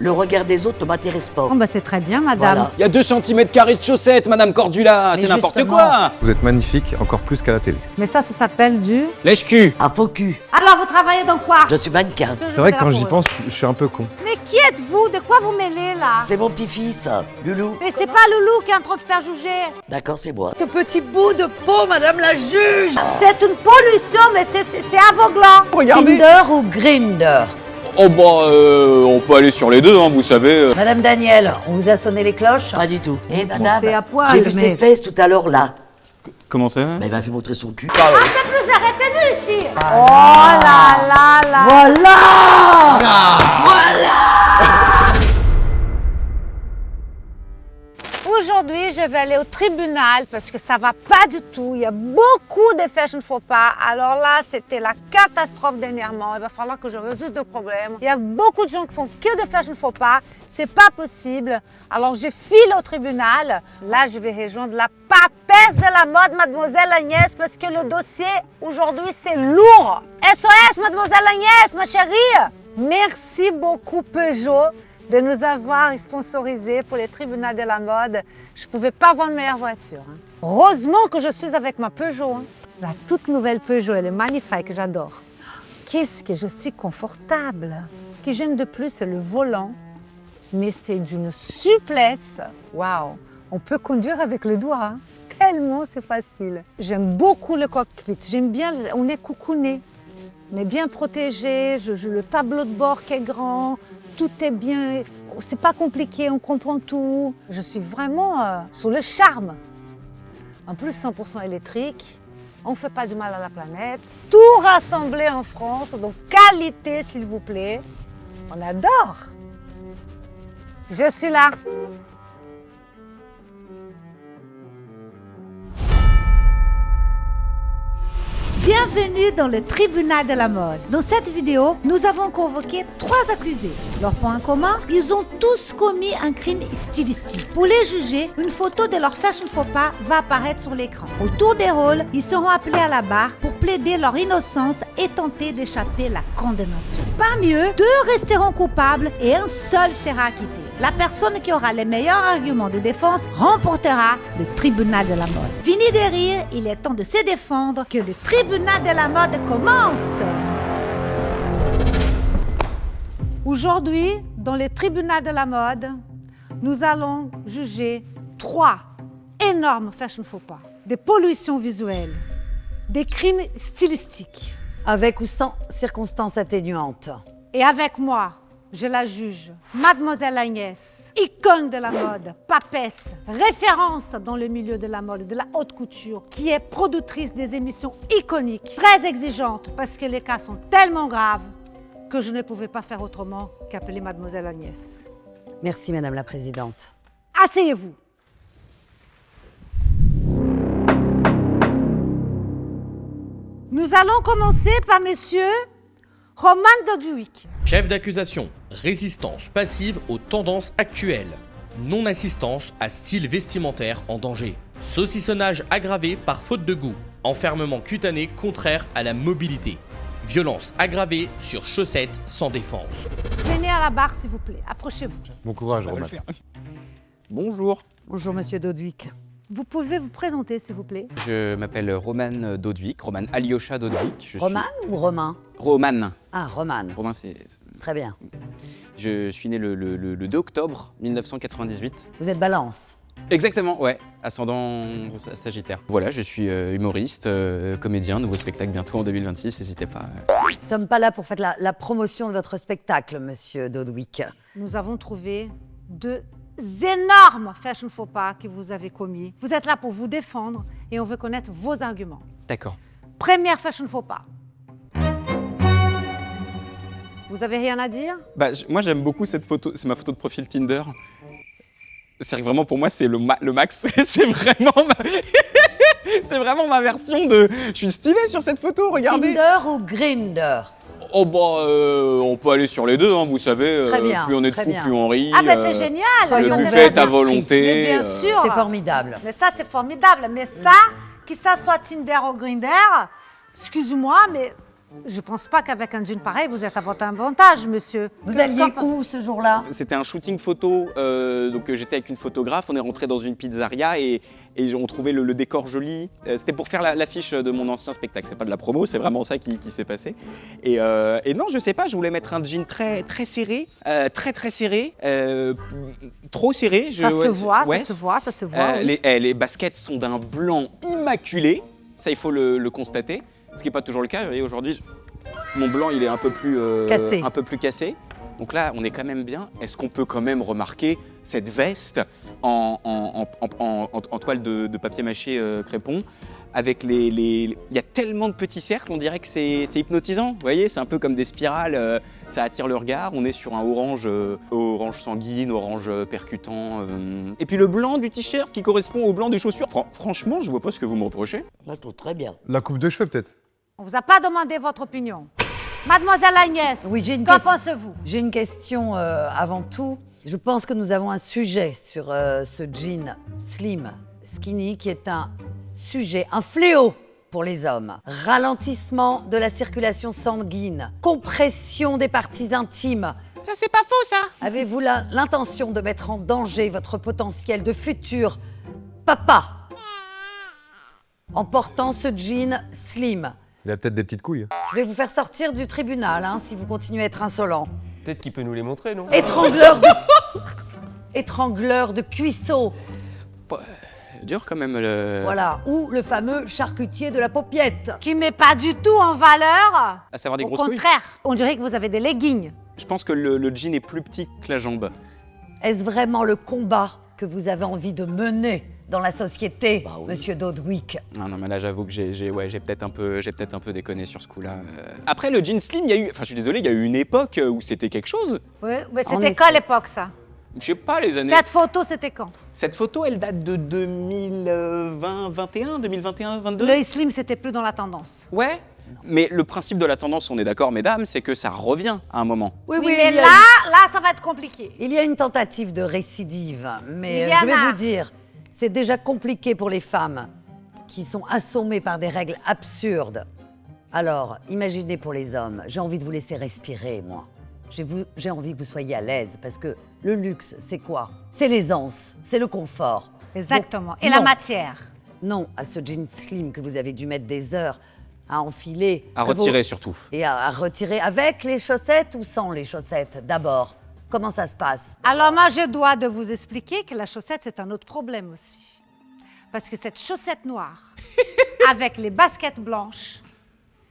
Le regard des autres ne m'intéresse pas. Oh bah c'est très bien, madame. Voilà. Il y a 2 cm² de chaussettes, Madame Cordula, Mais c'est n'importe justement. quoi. Vous êtes magnifique, encore plus qu'à la télé. Mais ça s'appelle du... Lèche-cul. Un faux cul. Alors, vous travaillez dans quoi? Je suis mannequin. C'est vrai que quand j'y pense, je suis un peu con. Mais qui êtes-vous? De quoi vous mêlez, là? C'est mon petit-fils, Loulou. Mais c'est pas Loulou qui est en train de se faire juger. D'accord, c'est moi. Ce petit bout de peau, madame la juge. C'est une pollution, mais c'est aveuglant. Regardez. Tinder ou Grindr? Oh bah, on peut aller sur les deux, hein, vous savez. Madame Daniel, on vous a sonné les cloches? Pas du tout. Eh, On madame, fait à poil, j'ai vu mais- ses fesses tout à l'heure, là. Comment ça? Mais il m'a fait montrer son cul. Plus arrêtez-nous ici. Oh là là là. Voilà. Aujourd'hui, je vais aller au tribunal parce que ça va pas du tout. Il y a beaucoup de fashion faux pas. Alors là, c'était la catastrophe dernièrement. Il va falloir que je résolve le problème. Il y a beaucoup de gens qui font que de fashion faux pas. C'est pas possible. Alors je file au tribunal. Là, je vais rejoindre la papesse de la mode, mademoiselle Agnès, parce que le dossier aujourd'hui, c'est lourd. SOS, mademoiselle Agnès, ma chérie. Merci beaucoup, Peugeot, de nous avoir sponsorisés pour les tribunaux de la mode. Je ne pouvais pas avoir une meilleure voiture. Hein. Heureusement que je suis avec ma Peugeot. Hein. La toute nouvelle Peugeot, elle est magnifique, j'adore. Qu'est-ce que je suis confortable. Ce que j'aime de plus, c'est le volant. Mais c'est d'une souplesse. Waouh! On peut conduire avec le doigt. Hein. Tellement c'est facile. J'aime beaucoup le cockpit. J'aime bien, on est coucouné. On est bien protégé. Le tableau de bord qui est grand. Tout est bien, c'est pas compliqué, on comprend tout. Je suis vraiment sous le charme. En plus, 100% électrique, on ne fait pas du mal à la planète. Tout rassemblé en France, donc qualité s'il vous plaît. On adore. Je suis là. Bienvenue dans le tribunal de la mode. Dans cette vidéo, nous avons convoqué 3 accusés. Leur point commun, ils ont tous commis un crime stylistique. Pour les juger, une photo de leur fashion faux pas va apparaître sur l'écran. Au tour des rôles, ils seront appelés à la barre pour plaider leur innocence et tenter d'échapper la condamnation. Parmi eux, 2 resteront coupables et un seul sera acquitté. La personne qui aura les meilleurs arguments de défense remportera le tribunal de la mode. Fini de rire, il est temps de se défendre, que le tribunal de la mode commence. Aujourd'hui, dans le tribunal de la mode, nous allons juger 3 énormes fashion faux pas, des pollutions visuelles, des crimes stylistiques. Avec ou sans circonstances atténuantes? Et avec moi, je la juge, Mademoiselle Agnès, icône de la mode, papesse, référence dans le milieu de la mode, de la haute couture, qui est productrice des émissions iconiques, très exigeante, parce que les cas sont tellement graves que je ne pouvais pas faire autrement qu'appeler Mademoiselle Agnès. Merci, Madame la Présidente. Asseyez-vous. Nous allons commencer par Monsieur Roman Doduic. Chef d'accusation, résistance passive aux tendances actuelles. Non-assistance à style vestimentaire en danger. Saucissonnage aggravé par faute de goût. Enfermement cutané contraire à la mobilité. Violence aggravée sur chaussettes sans défense. Venez à la barre, s'il vous plaît. Approchez-vous. Bon courage, Romain. Bonjour. Bonjour, Monsieur Doduic. Vous pouvez vous présenter, s'il vous plaît. Je m'appelle Roman Doduic, Roman Alyosha Doduic. Roman ou Romain? Roman. Ah, Roman. Romain, c'est... Très bien. Je suis né le 2 octobre 1998. Vous êtes Balance. Exactement, ouais. Ascendant Sagittaire. Voilà, je suis humoriste, comédien, nouveau spectacle bientôt en 2026, n'hésitez pas. Nous ne sommes pas là pour faire la promotion de votre spectacle, Monsieur Doduic. Nous avons trouvé 2 énormes fashion faux pas que vous avez commis. Vous êtes là pour vous défendre et on veut connaître vos arguments. D'accord. Première fashion faux pas. Vous avez rien à dire? Bah, moi j'aime beaucoup cette photo, c'est ma photo de profil Tinder. C'est vrai que vraiment pour moi c'est le max, c'est vraiment c'est vraiment ma version de... Je suis stylé sur cette photo, regardez. Tinder ou Grindr? Oh bah on peut aller sur les deux, hein, vous savez, Très bien, plus on est de très fou, bien. plus on rit. Ah ben c'est génial. soyons Le Vous buffet avez est à un volonté. Mais bien sûr. C'est formidable. Mais ça, c'est formidable. Mais ça, que ça soit Tinder ou Grindr, excuse-moi, mais Je pense pas qu'avec un jean pareil, vous êtes à votre avantage, monsieur. Vous alliez où ce jour-là? C'était un shooting photo, donc j'étais avec une photographe, on est rentré dans une pizzeria et on trouvait le décor joli. C'était pour faire l'affiche de mon ancien spectacle, c'est pas de la promo, c'est vraiment ça qui s'est passé. Et non, je sais pas, je voulais mettre un jean très serré, très serré, trop serré. Ça se voit, ouais. ça se voit, ça se voit. Oui. Les baskets sont d'un blanc immaculé, ça il faut le constater, ce qui n'est pas toujours le cas. Vous voyez, aujourd'hui, mon blanc il est un peu plus cassé. Donc là, on est quand même bien. Est-ce qu'on peut quand même remarquer cette veste en toile de papier mâché crépon avec il y a tellement de petits cercles, on dirait que c'est hypnotisant. Vous voyez, c'est un peu comme des spirales, ça attire le regard. On est sur un orange sanguine, orange percutant. Et puis le blanc du t-shirt qui correspond au blanc des chaussures. Franchement, je vois pas ce que vous me reprochez. Je trouve très bien. La coupe de cheveux, peut-être. On vous a pas demandé votre opinion. Mademoiselle Agnès, Oui, j'ai une qu'en pensez-vous? J'ai une question avant tout. Je pense que nous avons un sujet sur ce jean slim, skinny, qui est un sujet, un fléau pour les hommes. Ralentissement de la circulation sanguine, compression des parties intimes. Ça, c'est pas faux, ça. Avez-vous l'intention de mettre en danger votre potentiel de futur papa en portant ce jean slim? Il a peut-être des petites couilles. Je vais vous faire sortir du tribunal si vous continuez à être insolent. Peut-être qu'il peut nous les montrer, non? Étrangleur de cuisseau. Dur quand même le. Voilà, ou le fameux charcutier de la paupiette. Qui met pas du tout en valeur. À savoir des Au grosses couilles. contraire, on dirait que vous avez des leggings. Je pense que le jean est plus petit que la jambe. Est-ce vraiment le combat que vous avez envie de mener dans la société, Bah oui. Monsieur Dodwick? Non, mais là, j'avoue que j'ai peut-être un peu déconné sur ce coup-là. Après, le jean slim, je suis désolé, il y a eu une époque où c'était quelque chose. Oui, mais En c'était effet. quand à l'époque, ça? Je sais pas, les années. Cette photo, c'était quand? Cette photo, elle date de 2021, 22. Le slim, c'était plus dans la tendance. Ouais. Mais le principe de la tendance, on est d'accord, mesdames, c'est que ça revient à un moment. Oui, Oui, il mais y a là, ça va être compliqué. il y a une tentative de récidive, mais Il y en je vais a. vous dire, c'est déjà compliqué pour les femmes qui sont assommées par des règles absurdes. Alors, imaginez pour les hommes, j'ai envie de vous laisser respirer, moi. J'ai envie que vous soyez à l'aise, parce que le luxe, c'est quoi? C'est l'aisance, c'est le confort. Exactement. Donc, Et la non. matière. Non, à ce jean slim que vous avez dû mettre des heures à enfiler. À que vous- retirer surtout. Et à retirer avec les chaussettes ou sans les chaussettes, d'abord? Comment ça se passe? Alors moi, je dois de vous expliquer que la chaussette, c'est un autre problème aussi. Parce que cette chaussette noire, avec les baskets blanches,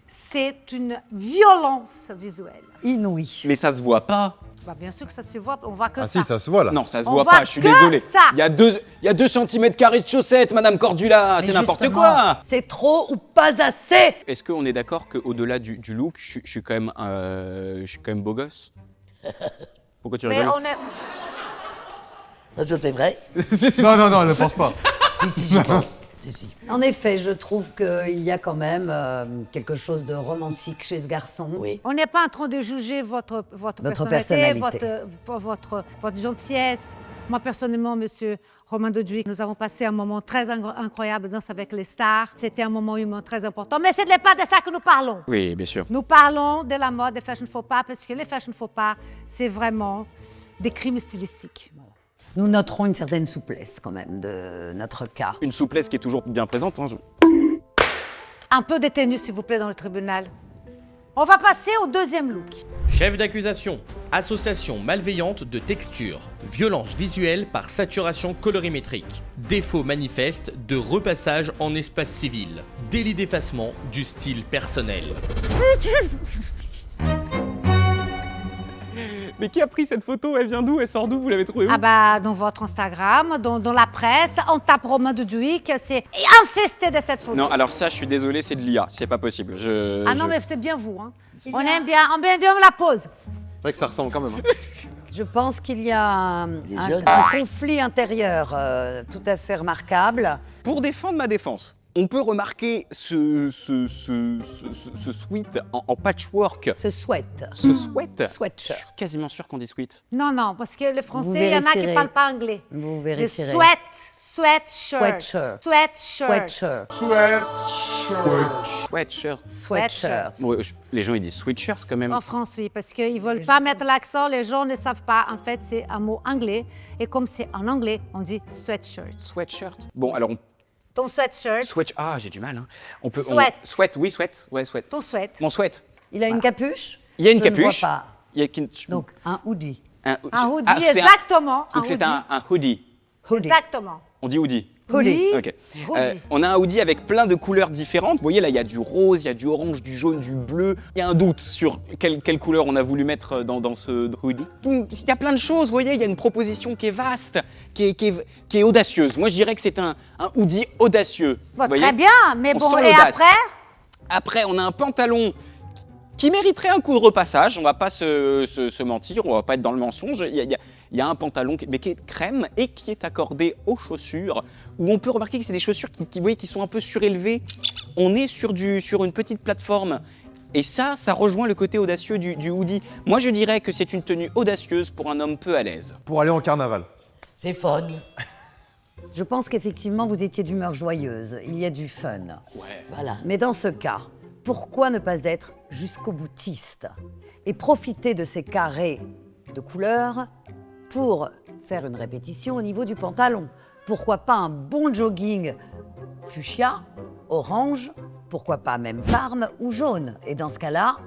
c'est une violence visuelle. Inouï. Mais ça se voit pas. Bah, bien sûr que ça se voit, on voit que Ah ça. si, ça se voit là. Non, ça se On voit voit pas, je suis que désolé. ça. Il y a 2 cm² de chaussettes, Madame Cordula, Mais c'est n'importe justement, quoi. C'est trop ou pas assez? Est-ce qu'on est d'accord qu'au-delà du look, je suis quand même beau gosse? Pourquoi tu Mais rigoles? on est... Parce que c'est vrai. Non, elle ne pense pas. Si, j'y pense. Si. En effet, je trouve qu'il y a quand même quelque chose de romantique chez ce garçon. Oui. On n'est pas en train de juger votre personnalité, personnalité. votre gentillesse. Moi, personnellement, monsieur Romain Dodwick, nous avons passé un moment très incroyable dans Danse avec les stars. C'était un moment humain très important. Mais ce n'est pas de ça que nous parlons. Oui, bien sûr. Nous parlons de la mode, des fashion faux pas, parce que les fashion faux pas, c'est vraiment des crimes stylistiques. Nous noterons une certaine souplesse quand même de notre cas. Une souplesse qui est toujours bien présente. Hein. Un peu de tenue, s'il vous plaît, dans le tribunal. On va passer au deuxième look. Chef d'accusation, association malveillante de texture, violence visuelle par saturation colorimétrique, défaut manifeste de repassage en espace civil, délit d'effacement du style personnel. Mais qui a pris cette photo? Elle vient d'où? Elle sort d'où? Vous l'avez trouvée où? Ah bah, dans votre Instagram, dans la presse, on tape Romain Dodwick, c'est infesté de cette photo. Non, alors ça, je suis désolé, c'est de l'IA, c'est pas possible. Ah non, mais c'est bien vous. Hein. On aime bien la pose. C'est vrai que ça ressemble quand même. Je pense qu'il y a un jeunes. conflit intérieur tout à fait remarquable. Pour défendre ma défense, on peut remarquer ce sweat en patchwork. Ce sweat. Ce sweat. Je Sweatshirt. suis quasiment sûr qu'on dit sweat. Non, parce que les Français, Vous il y en a qui vérifierez. ne parlent pas anglais. Vous Le vérifierez. Sweatshirt. Sweatshirt. Sweatshirt. Sweatshirt. Sweatshirt. Sweatshirt. Ouais, les gens ils disent sweatshirt quand même. En France, oui, parce qu'ils ne veulent pas mettre l'accent, les gens ne savent pas. En fait, c'est un mot anglais. Et comme c'est en anglais, on dit sweatshirt. Sweatshirt. Bon, alors Ton sweatshirt. Ah, j'ai du mal. Hein. On peut. Sweat. Sweat, oui, sweat. Ouais, sweat. Ton sweat. Mon sweat. Il a une capuche? Il y a une Je ne capuche. vois pas. Il y a Donc, un hoodie. Un hoodie, Ah, c'est exactement. Donc c'est un hoodie. Hoodie. Exactement. On dit hoodie. Hoodie. Ok. Hoodie. On a un hoodie avec plein de couleurs différentes. Vous voyez là, il y a du rose, il y a du orange, du jaune, du bleu. Il y a un doute sur quelle couleur on a voulu mettre dans ce hoodie. Donc, il y a plein de choses. Vous voyez, il y a une proposition qui est vaste, qui est audacieuse. Moi, je dirais que c'est un hoodie audacieux. Bon, Vous voyez. très bien, mais On bon, sent et l'audace. après? Après, on a un pantalon qui mériterait un coup de repassage. On va pas se mentir, on va pas être dans le mensonge. Il y a un pantalon mais qui est crème et qui est accordé aux chaussures, où on peut remarquer que c'est des chaussures qui, vous voyez, qui sont un peu surélevées. On est sur une petite plateforme. Et ça rejoint le côté audacieux du hoodie. Moi, je dirais que c'est une tenue audacieuse pour un homme peu à l'aise. Pour aller en carnaval. C'est fun. Je pense qu'effectivement, vous étiez d'humeur joyeuse. Il y a du fun. Voilà. Mais dans ce cas, pourquoi ne pas être jusqu'au boutiste et profiter de ces carrés de couleurs pour faire une répétition au niveau du pantalon? Pourquoi pas un bon jogging fuchsia, orange, pourquoi pas même parme ou jaune? Et dans ce cas-là,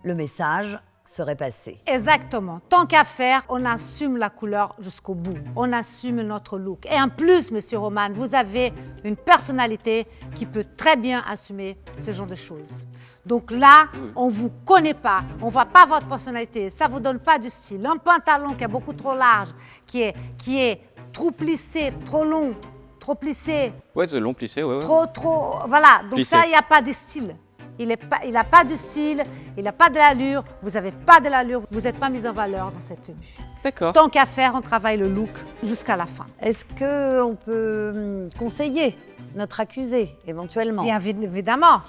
le message serait passé. Exactement. Tant qu'à faire, on assume la couleur jusqu'au bout. On assume notre look. Et en plus, Monsieur Roman, vous avez une personnalité qui peut très bien assumer ce genre de choses. Donc là, on ne vous connaît pas, on ne voit pas votre personnalité, ça ne vous donne pas du style. Un pantalon qui est beaucoup trop large, qui est trop plissé, trop long, trop plissé, Ouais, c'est long plissé, ouais. trop... Voilà, donc Plissé. ça, il n'y a pas de style. Il n'a pas de style, il n'a pas de l'allure, vous n'avez pas de l'allure, vous n'êtes pas mis en valeur dans cette tenue. D'accord. Tant qu'à faire, on travaille le look jusqu'à la fin. Est-ce qu'on peut conseiller notre accusé, éventuellement? Bien évidemment.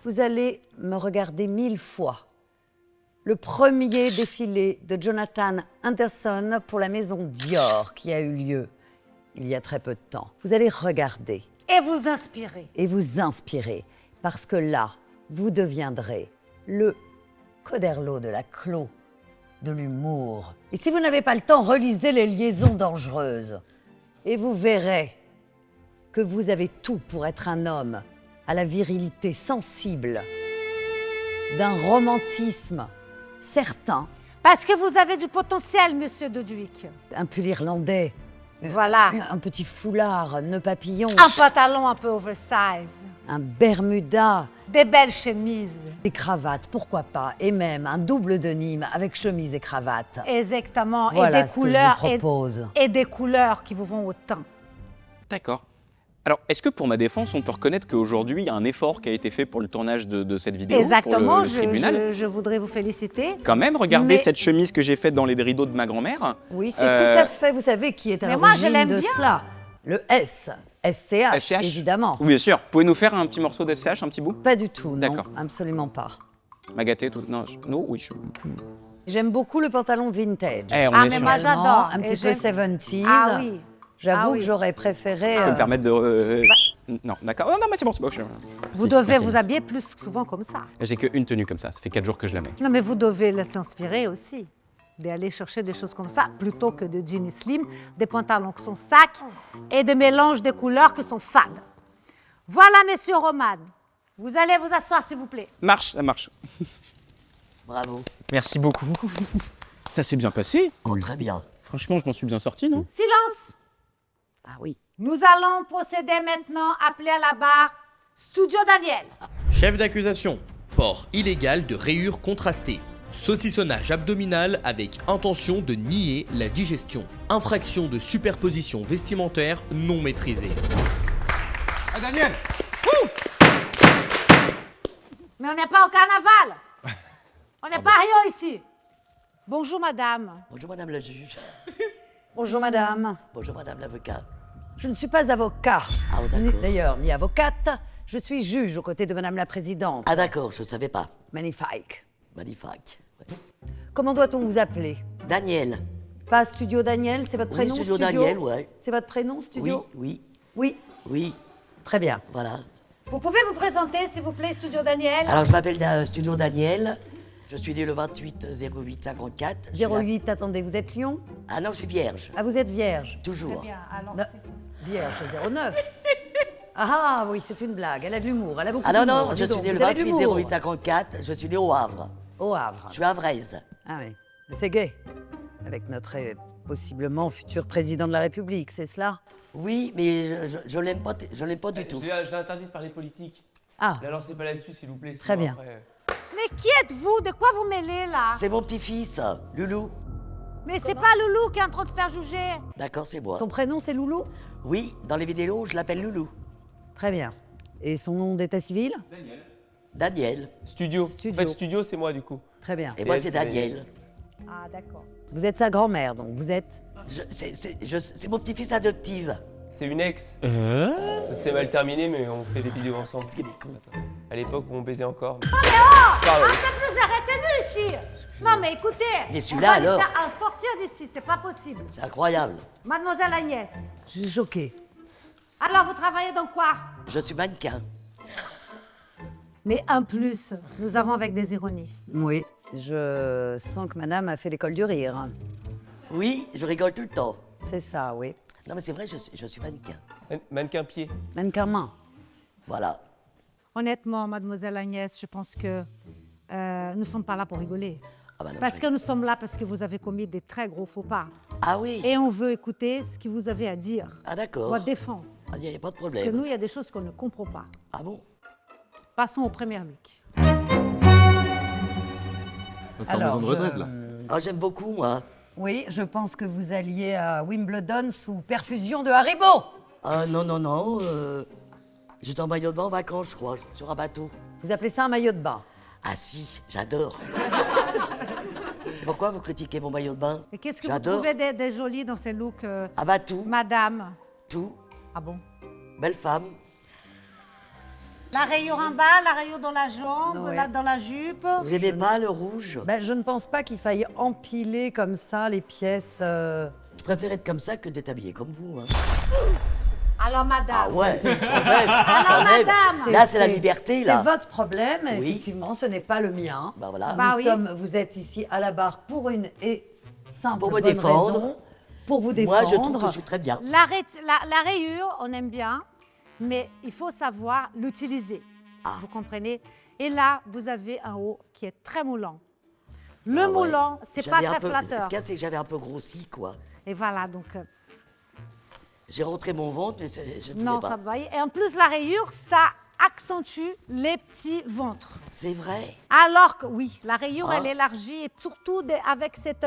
Vous allez me regarder 1000 fois. Le premier défilé de Jonathan Anderson pour la maison Dior qui a eu lieu il y a très peu de temps. Vous allez regarder Et vous inspirer. et vous inspirer parce que là, vous deviendrez le Coderlo de la clo, de l'humour. Et si vous n'avez pas le temps, relisez Les Liaisons dangereuses et vous verrez que vous avez tout pour être un homme à la virilité sensible, d'un romantisme certain, Parce que vous avez du potentiel, Monsieur Doduic. un pull irlandais, Voilà. un petit foulard, nœud papillon, Un pantalon un peu oversize. un bermuda, Des belles chemises. des cravates, pourquoi pas, et même un double denim avec chemise et cravate. Exactement. Voilà et des ce que couleurs. je vous propose. Et des couleurs qui vous vont au teint. D'accord. Alors, est-ce que pour ma défense, on peut reconnaître qu'aujourd'hui, il y a un effort qui a été fait pour le tournage de cette vidéo Exactement. pour le tribunal Je voudrais vous féliciter. Quand même, regardez Mais- cette chemise que j'ai faite dans les rideaux de ma grand-mère. Oui, c'est tout à fait, vous savez qui est à Mais moi, je l'origine l'aime de bien. cela. Le SCH, SCH. évidemment. Oui, bien sûr. Pouvez-nous faire un petit morceau de SCH, un petit bout? Pas du tout, non, D'accord. absolument pas. M'agater tout. Non, non, oui. J'aime beaucoup le pantalon vintage. Eh, on Ah, est mais sur- moi, j'adore. Un Et petit peu j'aime- 70s. Ah oui. J'avoue Ah oui. que j'aurais préféré... Je peux me permettre de. Non, d'accord. Oh, non, mais c'est bon, c'est bon. Vous Si, devez merci. vous habiller plus souvent comme ça. J'ai qu'une tenue comme ça fait 4 jours que je la mets. Non, mais vous devez s'inspirer aussi. D'aller chercher des choses comme ça, plutôt que de jeans slim, des pantalons qui sont sacs et des mélanges de couleurs qui sont fades. Voilà, Monsieur Roman. Vous allez vous asseoir, s'il vous plaît. Marche, ça marche. Bravo. Merci beaucoup. Ça s'est bien passé. Oh, très bien. Franchement, je m'en suis bien sorti, non? Silence. Ah oui. Nous allons procéder maintenant à appeler à la barre Studio Daniel. Chef d'accusation, port illégal de rayures contrastées. Saucissonnage abdominal avec intention de nier la digestion. Infraction de superposition vestimentaire non maîtrisée. Ah, Daniel! Mais on n'est pas au carnaval. On n'est pas à Rio ici. Bonjour, madame. Bonjour, madame la juge. Bonjour madame. Bonjour, madame l'avocat. Je ne suis pas avocat, Ah, d'accord. d'ailleurs, ni avocate. Je suis juge aux côtés de madame la présidente. Ah, d'accord, je ne savais pas. Magnifique. Magnifique. Ouais. Comment doit-on vous appeler? Daniel. Pas Studio Daniel, c'est votre Oui, prénom Studio Daniel, ouais. C'est votre prénom, Oui, Studio oui, Oui. oui, Très bien. voilà. Vous pouvez vous présenter, s'il vous plaît, Studio Daniel? Alors, je m'appelle Studio Daniel. Je suis né le 28 08 54. Je suis là- 08, attendez, vous êtes Lion? Ah non, je suis vierge. Ah, vous êtes vierge. Toujours. Bien, alors Non, Vierge, c'est 09. Ah oui, c'est une blague, elle a de l'humour, elle a beaucoup Ah non, d'humour. non, dis je suis donc, né le vous avez de 28 l'humour. 08 54. Je suis né au Havre. Au Havre. Je suis havraise. Ah oui, mais c'est gay. Avec notre possiblement futur président de la République, c'est cela? Oui, mais je l'aime pas, je l'aime pas du tout. Je l'ai interdit de parler politique. Ah, La lancez pas là-dessus, s'il vous plaît. Très sinon bien. après- Mais qui êtes-vous? De quoi vous mêlez, là? C'est mon petit-fils, Loulou. Mais c'est pas Loulou qui est en train de se faire juger. D'accord, c'est moi. son prénom c'est Loulou? Oui, dans les vidéos, je l'appelle Loulou. Très bien. Et son nom d'état civil? Daniel. Studio. Studio. En fait, studio, c'est moi, du coup. Très bien. Et moi, elle, c'est c'est Daniel. Ah, d'accord. Vous êtes sa grand-mère, donc vous êtes... C'est mon petit-fils adoptif. C'est une ex. Ça s'est mal terminé, mais on fait des vidéos ensemble. Qu'est-ce qu'il est con. À l'époque où on baisait encore. Arrêtez-nous, arrêtez-nous ici. Non, mais écoutez, Mais on celui-là, va lui alors faire un sortir d'ici, c'est pas possible. C'est incroyable. Mademoiselle Agnès, Je suis choquée. alors vous travaillez dans quoi? Je suis mannequin. Mais en plus, nous avons avec des ironies. Oui, je sens que madame a fait l'école du rire. Oui, je rigole tout le temps. C'est ça, oui. Non, mais c'est vrai, je suis mannequin. Mannequin pied. Mannequin main. Voilà. Honnêtement, mademoiselle Agnès, je pense que nous ne sommes pas là pour rigoler. Ah, bah non, Parce je- que nous sommes là parce que vous avez commis des très gros faux pas. Ah oui. Et on veut écouter ce que vous avez à dire. Ah d'accord. Votre défense. Il n'y a pas de Parce que problème. nous, il y a des choses qu'on ne comprend pas. Ah bon? Passons au premier look. C'est en maison de retraite, là. Ah, j'aime beaucoup, moi. Oui, je pense que vous alliez à Wimbledon sous perfusion de Haribo. Ah non, non, non. J'étais en maillot de bain en vacances, je crois, sur un bateau. Vous appelez ça un maillot de bain? Ah si, j'adore. Pourquoi vous critiquez mon maillot de bain? Et qu'est-ce que vous J'adore. trouvez des jolis dans ces looks, Ah bah tout, madame? tout. Ah bon? Belle femme. La rayure en bas, la rayure dans la jambe, Ouais. dans la jupe. Vous aimez pas le rouge? Ben, je ne pense pas qu'il faille empiler comme ça les pièces. Je préfère être comme ça que d'être habillé comme vous. Hein. Alors, madame. Ah ouais, c'est- quand même, Alors, quand même. madame. Là, c'est la liberté, là. C'est votre problème, Oui. effectivement, ce n'est pas le mien. Bah voilà. Bah oui. Vous êtes ici à la barre pour une et simple Pour me bonne défendre. raison, pour vous défendre. Moi, je trouve que je suis très bien. La rayure, on aime bien, mais il faut savoir l'utiliser. Ah. Vous comprenez? Et là, vous avez un haut qui est très moulant. Le Ah ouais. moulant, c'est pas J'avais un très peu- flatteur. Ce qu'il y a, c'est que j'avais un peu grossi, quoi. Et voilà, donc, J'ai rentré mon ventre, mais je ne non, pouvais ça pas. va. Et en plus, la rayure, ça accentue les petits ventres. C'est vrai. Alors que, oui, la rayure, Ah. elle élargit, et surtout avec cette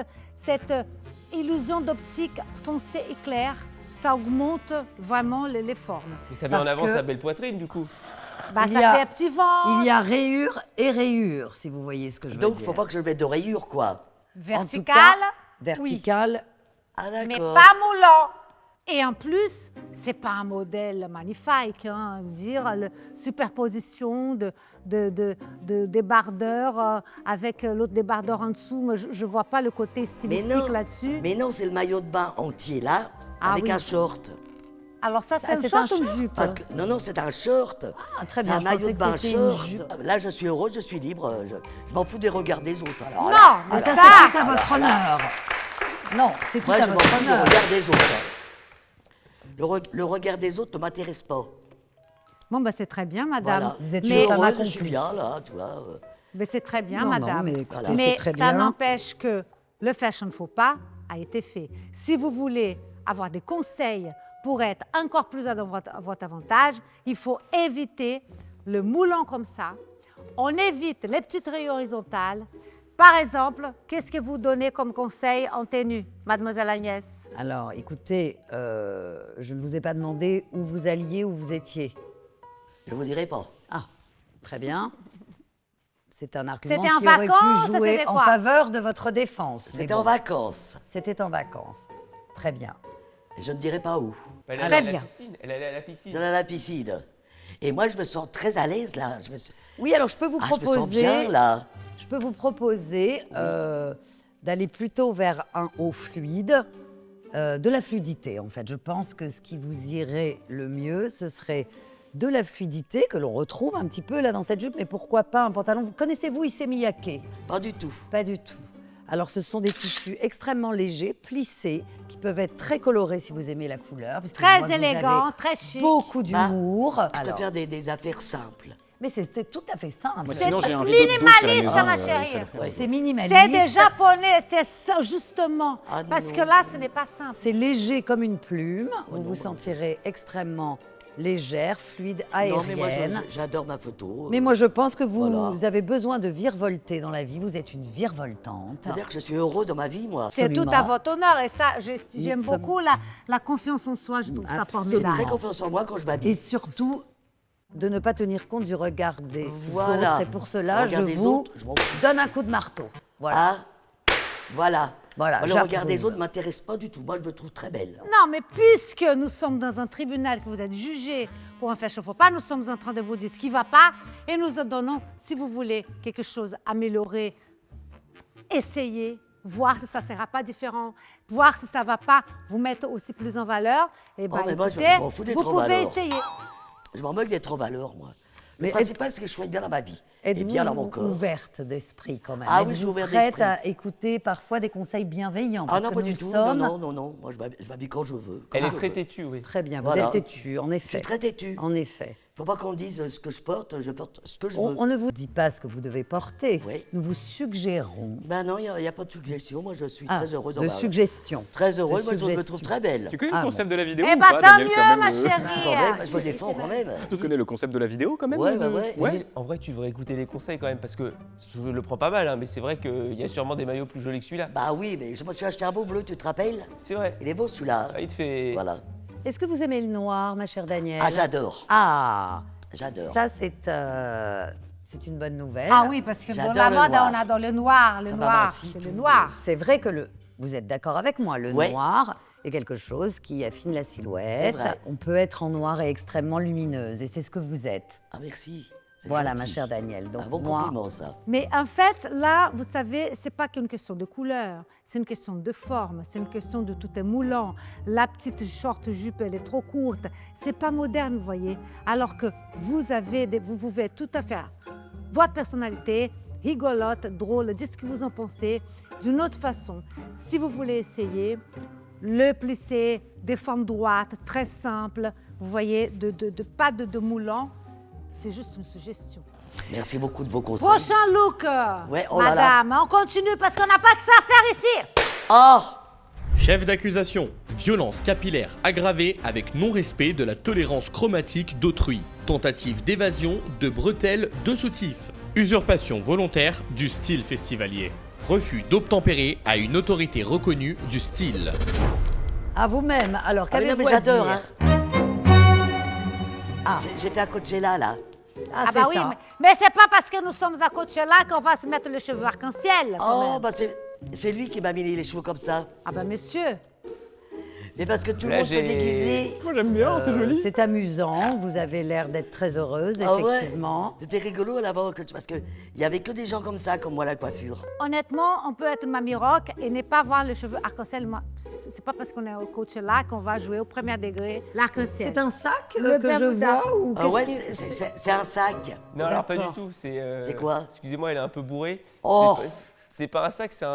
illusion d'optique foncée et claire, ça augmente vraiment les formes. Mais ça met en Parce avant que- sa belle poitrine, du coup. Bah, Il ça y a- fait un petit ventre. Il y a rayure et rayure, si vous voyez ce que je veux Donc, il dire. ne faut pas que je mette de rayures, quoi. En tout Vertical, cas, oui, vertical. Ah mais d'accord. pas moulant. Et en plus, c'est pas un modèle magnifique, hein, dire la superposition de débardeurs avec l'autre débardeur en dessous. Moi, je vois pas le côté Mais stylistique non, là-dessus. mais non, c'est le maillot de bain entier, là, Ah avec oui. un short. Alors ça, c'est Ah, un c'est short un ou une short jupe? Parce que, non, c'est un short. Ah, très C'est bien, un je maillot pensais de que bain c'était une short. jupe. Là, je suis heureuse, je suis libre. Je m'en fous des regards des autres. Alors, Non, là, mais Ça, ça, c'est tout à votre honneur. Non, c'est tout moi, à je m'en votre fous du honneur. regard des autres. Le regard des autres ne m'intéresse pas. bon, bah, c'est très bien, madame. Voilà. Vous êtes Je une suis femme heureuse, je suis accomplie. bien, là, tu vois. Mais c'est très bien, Non, non, madame. mais écoutez, Voilà. c'est très ça bien. n'empêche que le fashion faux pas a été fait. Si vous voulez avoir des conseils pour être encore plus à votre avantage, il faut éviter le moulant comme ça. On évite les petites rayures horizontales. Par exemple, qu'est-ce que vous donnez comme conseil en tenue, mademoiselle Agnès? Alors, écoutez, je ne vous ai pas demandé où vous alliez, où vous étiez. Je vous dirai pas. Ah, très bien. C'est un argument C'était en qui aurait vacances, pu jouer c'était en quoi? faveur de votre défense. Mais C'était bon, en vacances. C'était en vacances. Très bien. Et je ne dirai pas où. Elle Très allait à la bien. piscine. Elle allait à la piscine. J'allais à la piscine. Et moi, je me sens très à l'aise, là. Oui, alors je peux vous Je me sens proposer. bien, là. Je peux vous proposer d'aller plutôt vers un haut fluide, de la fluidité en fait. Je pense que ce qui vous irait le mieux, ce serait de la fluidité que l'on retrouve un petit peu là dans cette jupe, mais pourquoi pas un pantalon. Connaissez-vous Issey Miyake? Pas du tout. Pas du tout. Alors ce sont des tissus extrêmement légers, plissés, qui peuvent être très colorés si vous aimez la couleur. puisque je vois Très que vous élégant, avez très chic. beaucoup d'humour. Je Alors, préfère des affaires simples. mais c'est tout à fait simple. Moi, C'est sinon, j'ai un rideau de douche à la minimaliste, maison, ma il chérie. fallait faire. Ouais. C'est minimaliste. C'est des japonais, c'est ça justement. Ah, non, Parce non. que là, ce n'est pas simple. C'est léger comme une plume. Vous non, vous non. sentirez extrêmement légère, fluide, Non, mais moi, aérienne. j'adore ma photo. Mais moi, je pense que vous Voilà. avez besoin de virevolter dans la vie. Vous êtes une virevoltante. C'est-à-dire que je suis heureuse dans ma vie, moi. C'est tout Absolument. à votre honneur. Et ça, j'aime Nous sommes- beaucoup la confiance en soi. Je trouve ça Absolument. J'ai formidable. très confiance en moi quand je Et m'habille. surtout, de ne pas tenir compte du regard des Voilà. autres. Et pour cela, Le regard je des vous autres, je m'en fous. donne un coup de marteau. Voilà. Ah, voilà. Voilà, Moi, le regard j'approuve. des autres ne m'intéresse pas du tout. Moi, je me trouve très belle. Non, mais puisque nous sommes dans un tribunal, que vous êtes jugé pour un fashion faux pas, nous sommes en train de vous dire ce qui ne va pas et nous en donnons, si vous voulez, quelque chose amélioré, essayez, voir si ça ne sera pas différent, voir si ça ne va pas vous mettre aussi plus en valeur. Et ben, mais moi, je écoutez, m'en fous d'être vous en pouvez valeur. essayer. Je m'en moque d'être en valeur, moi. Le Mais principal, c'est que je sois bien dans ma vie. Et Êtes-vous bien dans mon corps. ouverte d'esprit quand même? Ah oui, Êtes-vous je suis ouverte prête d'esprit. à écouter parfois des conseils bienveillants? Ah Parce non, que pas nous du tout. sommes- Non, non, non. Moi, je m'habille quand je veux. Elle comme est je très veux. têtue, oui. Très bien, vous Voilà. êtes têtue, en Je effet. suis très têtue. En effet. Faut pas qu'on dise ce que je porte ce que je veux. On ne vous dit pas ce que vous devez porter. Oui. Nous vous suggérons Ben non, il n'y a pas de suggestion. Moi, je suis très heureuse dans de ma vie. suggestions. Très heureuse. de Moi, je me suggestions. trouve très belle. Tu connais Ah, le concept de la vidéo Eh ou ben, pas, tant Daniel, quand mieux, même, ma chérie. Quand même, je me défends quand même. Tu connais le concept de la vidéo quand même Ouais, de- ouais. Emile, en vrai, tu devrais écouter les conseils quand même, parce que je le prends pas mal, hein, mais c'est vrai qu'il y a sûrement des maillots plus jolis que celui-là. Bah oui, mais je me suis acheté un beau bleu, tu te rappelles? C'est vrai. Il est beau celui-là. Ah, il te fait. Voilà. Est-ce que vous aimez le noir, ma chère Danielle? Ah, j'adore. Ah, J'adore. ça c'est une bonne nouvelle. Ah oui, parce que dans J'adore la le mode, noir. on adore le noir. Le Ça noir, m'amassie c'est tout. le noir. C'est vrai que vous êtes d'accord avec moi, le Ouais. noir est quelque chose qui affine la silhouette. C'est vrai. On peut être en noir et extrêmement lumineuse, et c'est ce que vous êtes. Ah, merci. C'est Voilà, gentil. ma chère Danielle. Donc Un bon moi, compliment, ça. Mais en fait, là, vous savez, c'est pas qu'une question de couleur, c'est une question de forme, c'est une question de tout est moulant. La petite short jupe, elle est trop courte. C'est pas moderne, vous voyez. Alors que vous pouvez tout à fait votre personnalité, rigolote, drôle, dites ce que vous en pensez d'une autre façon. Si vous voulez essayer, le plissé, des formes droites, très simples, vous voyez, pas de moulant, c'est juste une suggestion. Merci beaucoup de vos conseils. Prochain look, Ouais, oh là là. madame. On continue parce qu'on n'a pas que ça à faire ici. Oh! Chef d'accusation, violence capillaire aggravée avec non-respect de la tolérance chromatique d'autrui, tentative d'évasion de bretelles de soutif, usurpation volontaire du style festivalier, refus d'obtempérer à une autorité reconnue du style. à vous-même. Alors, Ah, mais non, qu'avez-vous mais à dire? j'adore, hein. Ah, J'étais à Coachella, là. ah, Ah c'est bah oui, ça. mais c'est pas parce que nous sommes à Coachella qu'on va se mettre les cheveux arc-en-ciel. quand Oh, même. bah c'est lui qui m'a mis les cheveux comme ça. Ah bah monsieur. Mais parce que tout le Là, monde se j'ai- déguisait. Moi j'aime bien, c'est joli. C'est amusant, vous avez l'air d'être très heureuse, Ah ouais. effectivement. C'était rigolo là-bas, parce qu'il n'y avait que des gens comme ça, comme moi, la coiffure. Honnêtement, on peut être mamie rock et ne pas voir les cheveux arc-en-ciel. Moi, c'est pas parce qu'on est au Coachella qu'on va jouer au premier degré l'arc-en-ciel. C'est un sac Le que je Bermuda. vois ou Ah qu'est-ce ouais, qui- c'est un sac. Non, alors pas du D'accord. tout. C'est quoi? Excusez-moi, elle est un peu bourrée. Oh. C'est pas un sac, c'est